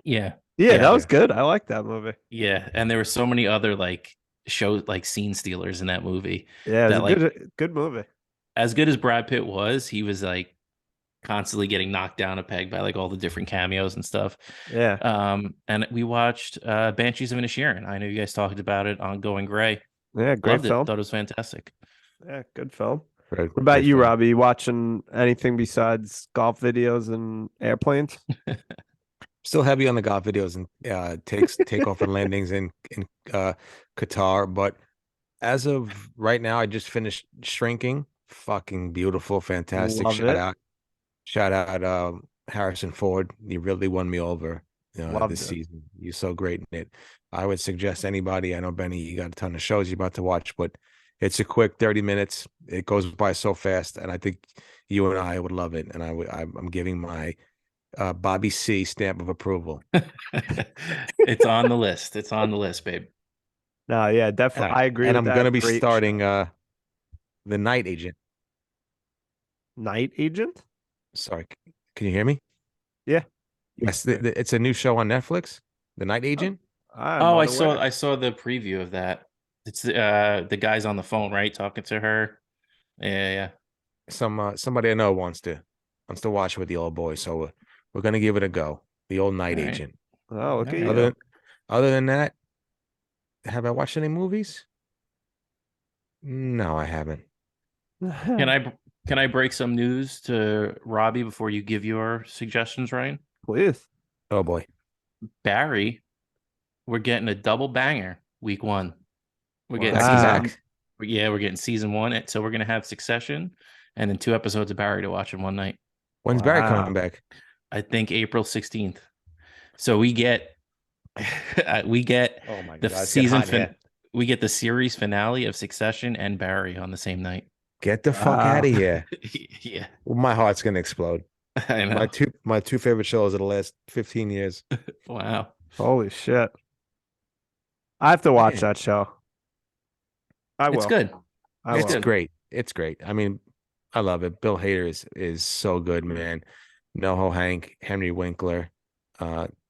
[SPEAKER 3] yeah.
[SPEAKER 2] Yeah,
[SPEAKER 3] Yeah.
[SPEAKER 2] that was good. I like that movie.
[SPEAKER 3] Yeah. And there were so many other like shows like scene stealers in that movie
[SPEAKER 2] Yeah, it was
[SPEAKER 3] that
[SPEAKER 2] a
[SPEAKER 3] like
[SPEAKER 2] good movie.
[SPEAKER 3] as good as Brad Pitt was, he was like constantly getting knocked down a peg by like all the different cameos and stuff.
[SPEAKER 2] Yeah.
[SPEAKER 3] And we watched Banshees of Inisherin. I know you guys talked about it on Going Gray.
[SPEAKER 2] Yeah, great
[SPEAKER 3] Loved it.
[SPEAKER 2] film.
[SPEAKER 3] Thought it was fantastic.
[SPEAKER 2] Yeah, good film.
[SPEAKER 1] Great,
[SPEAKER 2] What about
[SPEAKER 1] great
[SPEAKER 2] you,
[SPEAKER 1] film.
[SPEAKER 2] Robbie? You watching anything besides golf videos and airplanes?
[SPEAKER 1] Still heavy on the golf videos and takeoff and landings in Qatar, but as of right now, I just finished Shrinking. Fucking beautiful, fantastic.
[SPEAKER 2] Love it.
[SPEAKER 1] Shout out, Harrison Ford. You really won me over
[SPEAKER 2] Loved
[SPEAKER 1] this
[SPEAKER 2] it.
[SPEAKER 1] season. You're so great in it. I would suggest anybody. I know Benny, you got a ton of shows you're about to watch, but it's a quick 30 minutes. It goes by so fast, and I think you and I would love it. And I'm giving my Bobby C stamp of approval.
[SPEAKER 3] It's on the list. It's on the list, babe.
[SPEAKER 2] No, yeah,
[SPEAKER 1] And,
[SPEAKER 2] definitely.
[SPEAKER 1] I,
[SPEAKER 2] I agree
[SPEAKER 1] and
[SPEAKER 2] with
[SPEAKER 1] I'm
[SPEAKER 2] that.
[SPEAKER 1] gonna be
[SPEAKER 2] Great
[SPEAKER 1] starting
[SPEAKER 2] show.
[SPEAKER 1] The Night Agent.
[SPEAKER 2] Night Agent.
[SPEAKER 1] Sorry, can you hear me?
[SPEAKER 2] Yeah.
[SPEAKER 1] Yes, it's a new show on Netflix, The Night
[SPEAKER 2] Oh,
[SPEAKER 1] Agent.
[SPEAKER 2] I'm
[SPEAKER 3] Oh,
[SPEAKER 2] unaware.
[SPEAKER 3] I saw the preview of that. It's the guy's on the phone, right? Talking to her. Yeah.
[SPEAKER 1] Somebody I know wants to watch with the old boy, so we're gonna give it a go. The old Night
[SPEAKER 3] All right.
[SPEAKER 1] Agent.
[SPEAKER 2] Oh, look
[SPEAKER 3] All
[SPEAKER 2] at
[SPEAKER 3] right.
[SPEAKER 2] you.
[SPEAKER 1] Other than that, have I watched any movies? No, I haven't.
[SPEAKER 3] Can I break some news to Robbie before you give your suggestions, Ryan?
[SPEAKER 2] Please.
[SPEAKER 1] Oh boy.
[SPEAKER 3] Barry, we're getting a double banger week 1. We're getting
[SPEAKER 1] Back to
[SPEAKER 2] Wow.
[SPEAKER 1] back.
[SPEAKER 3] yeah, we're getting season 1. And so we're gonna have Succession and then 2 episodes of Barry to watch in one night.
[SPEAKER 1] When's Barry
[SPEAKER 2] Wow.
[SPEAKER 1] coming back?
[SPEAKER 3] I think April 16th. So we get we get
[SPEAKER 1] Oh my
[SPEAKER 3] the
[SPEAKER 1] God, it's getting
[SPEAKER 3] season
[SPEAKER 1] hot in here.
[SPEAKER 3] we get the series finale of Succession and Barry on the same night.
[SPEAKER 1] Get the fuck
[SPEAKER 2] Wow.
[SPEAKER 1] out of here.
[SPEAKER 3] Yeah,
[SPEAKER 1] Well, my heart's gonna explode.
[SPEAKER 3] I know.
[SPEAKER 1] My two favorite shows of the last 15 years.
[SPEAKER 3] Wow.
[SPEAKER 2] Holy shit. I have to watch
[SPEAKER 1] Man.
[SPEAKER 2] that show. I will.
[SPEAKER 3] It's good.
[SPEAKER 2] I
[SPEAKER 1] It's
[SPEAKER 2] will.
[SPEAKER 1] great. It's great. I mean, I love it. Bill Hader is so good, man. NoHo Hank, Henry Winkler,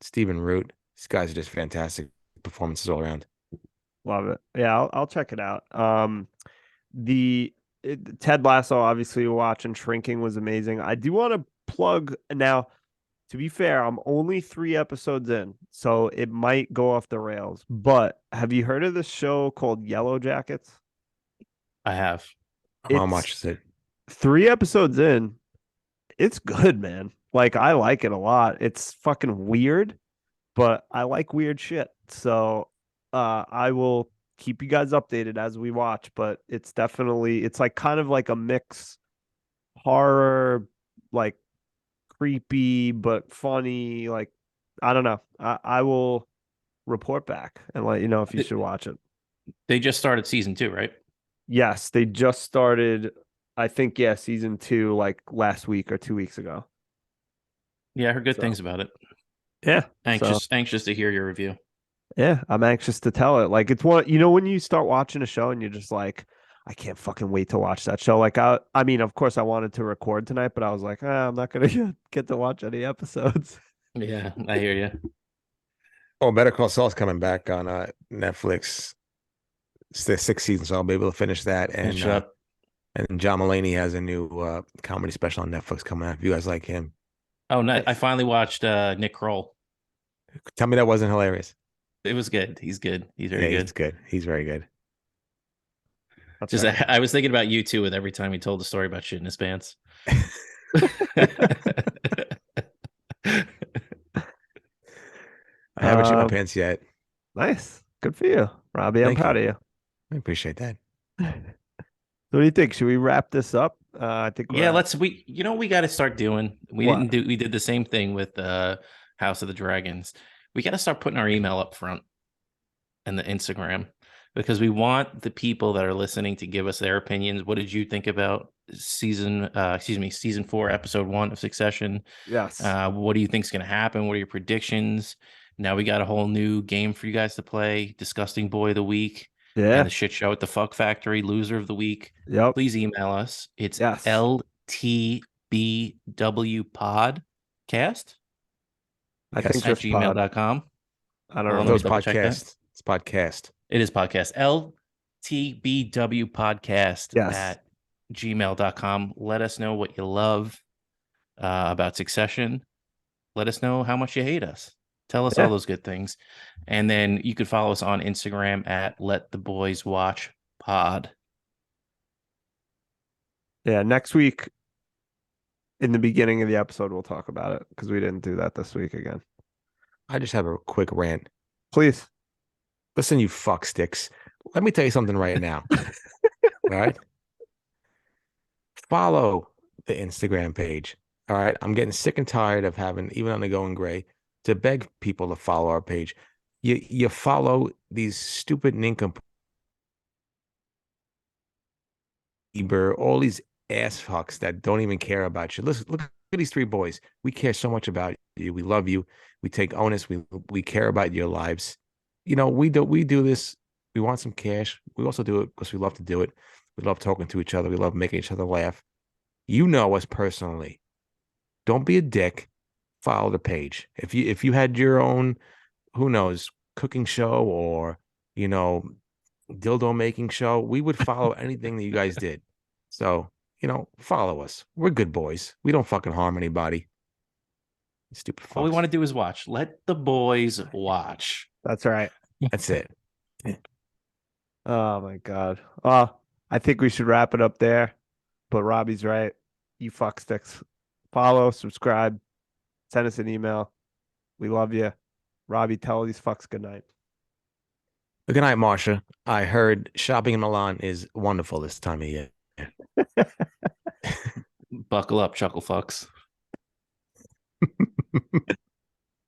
[SPEAKER 1] Stephen Root. These guys are just fantastic performances all around.
[SPEAKER 2] Love it. Yeah, I'll check it out. Ted Lasso, obviously, watching Shrinking was amazing. I do want to plug now. To be fair, I'm only 3 episodes in, so it might go off the rails. But have you heard of this show called Yellow Jackets?
[SPEAKER 3] I have.
[SPEAKER 1] How
[SPEAKER 2] It's
[SPEAKER 1] much is it?
[SPEAKER 2] 3 episodes in. It's good, man. Like, I like it a lot. It's fucking weird, but I like weird shit. So I will keep you guys updated as we watch, but it's like kind of like a mix horror, like creepy but funny. Like, I don't know. I will report back and let you know if you should watch it.
[SPEAKER 3] They just started season 2, right?
[SPEAKER 2] Yes, they just started, I think, yeah, season 2 like last week or 2 weeks ago.
[SPEAKER 3] Yeah, I heard good
[SPEAKER 2] So,
[SPEAKER 3] things about it.
[SPEAKER 2] Yeah.
[SPEAKER 3] Anxious to hear your review.
[SPEAKER 2] Yeah, I'm anxious to tell it. Like, it's one, when you start watching a show and you're just like, I can't fucking wait to watch that show. Like, I mean, of course I wanted to record tonight, but I was like, I'm not gonna get to watch any episodes.
[SPEAKER 3] Yeah, I hear you.
[SPEAKER 1] Oh, Better Call Saul's coming back on Netflix It's the sixth season, so I'll be able to finish that.
[SPEAKER 3] Finish up.
[SPEAKER 1] And John Mulaney has a new comedy special on Netflix coming out. If you guys like him,
[SPEAKER 3] Oh, no, I finally watched Nick Kroll.
[SPEAKER 1] tell me that wasn't hilarious.
[SPEAKER 3] It was good. He's good. He's
[SPEAKER 1] Yeah,
[SPEAKER 3] very good.
[SPEAKER 1] he's good. He's very good.
[SPEAKER 2] That's
[SPEAKER 3] Just
[SPEAKER 2] right.
[SPEAKER 3] I was thinking about you too with every time he told the story about shit in his pants.
[SPEAKER 1] I haven't shit my
[SPEAKER 2] Um,
[SPEAKER 1] pants yet.
[SPEAKER 2] Nice. Good for you, Robbie. I'm
[SPEAKER 1] Thank
[SPEAKER 2] proud
[SPEAKER 1] you.
[SPEAKER 2] of you.
[SPEAKER 1] I appreciate that.
[SPEAKER 2] What do you think? Should we wrap this up? I think
[SPEAKER 3] Yeah,
[SPEAKER 2] we're
[SPEAKER 3] we got to start doing.
[SPEAKER 2] What?
[SPEAKER 3] We did the same thing with House of the Dragons. We got to start putting our email up front and the Instagram, because we want the people that are listening to give us their opinions. What did you think about season 4, episode 1 of Succession?
[SPEAKER 2] Yes.
[SPEAKER 3] What do you think's going to happen? What are your predictions? Now we got a whole new game for you guys to play, Disgusting Boy of the Week.
[SPEAKER 2] Yeah.
[SPEAKER 3] And the shit show at the Fuck Factory, Loser of the Week.
[SPEAKER 2] Yep.
[SPEAKER 3] Please email us. It's
[SPEAKER 2] Yes.
[SPEAKER 3] LTBW Podcast
[SPEAKER 2] I think
[SPEAKER 3] at
[SPEAKER 2] just pod.
[SPEAKER 3] gmail.com.
[SPEAKER 2] I don't
[SPEAKER 3] Hold on,
[SPEAKER 2] know.
[SPEAKER 3] let me
[SPEAKER 1] Those
[SPEAKER 3] double check that.
[SPEAKER 1] podcasts. It's podcast.
[SPEAKER 3] It is podcast. LTBW Podcast
[SPEAKER 2] Yes.
[SPEAKER 3] at gmail.com. Let us know what you love about Succession. Let us know how much you hate us. Tell us all those good things. And then you could follow us on Instagram at Let the Boys Watch Pod.
[SPEAKER 2] Yeah, next week in the beginning of the episode we'll talk about it because we didn't do that this week again.
[SPEAKER 1] I just have a quick rant.
[SPEAKER 2] Please.
[SPEAKER 1] Listen, you fuck sticks. Let me tell you something right now. All right. Follow the Instagram page. All right. I'm getting sick and tired of having, even on the Going Gray, to beg people to follow our page. You follow these stupid nincompoop, all these ass fucks that don't even care about you. Listen, look at these 3 boys. We care so much about you. We love you. We take onus. We care about your lives. You know, we do this. We want some cash. We also do it because we love to do it. We love talking to each other. We love making each other laugh. You know us personally. Don't be a dick. Follow the page. If you had your own, who knows, cooking show or, you know, dildo making show, we would follow anything that you guys did. So, you know, follow us. We're good boys. We don't fucking harm anybody. Stupid fucks.
[SPEAKER 3] All we want to do is watch. Let the boys watch.
[SPEAKER 2] That's right.
[SPEAKER 1] That's it.
[SPEAKER 2] Oh my God. I think we should wrap it up there. But Robbie's right. You fuck sticks. Follow, subscribe, send us an email. We love you. Robbie, tell these fucks good night.
[SPEAKER 1] Good night, Marsha. I heard shopping in Milan is wonderful this time of year.
[SPEAKER 3] Buckle up, chuckle fucks.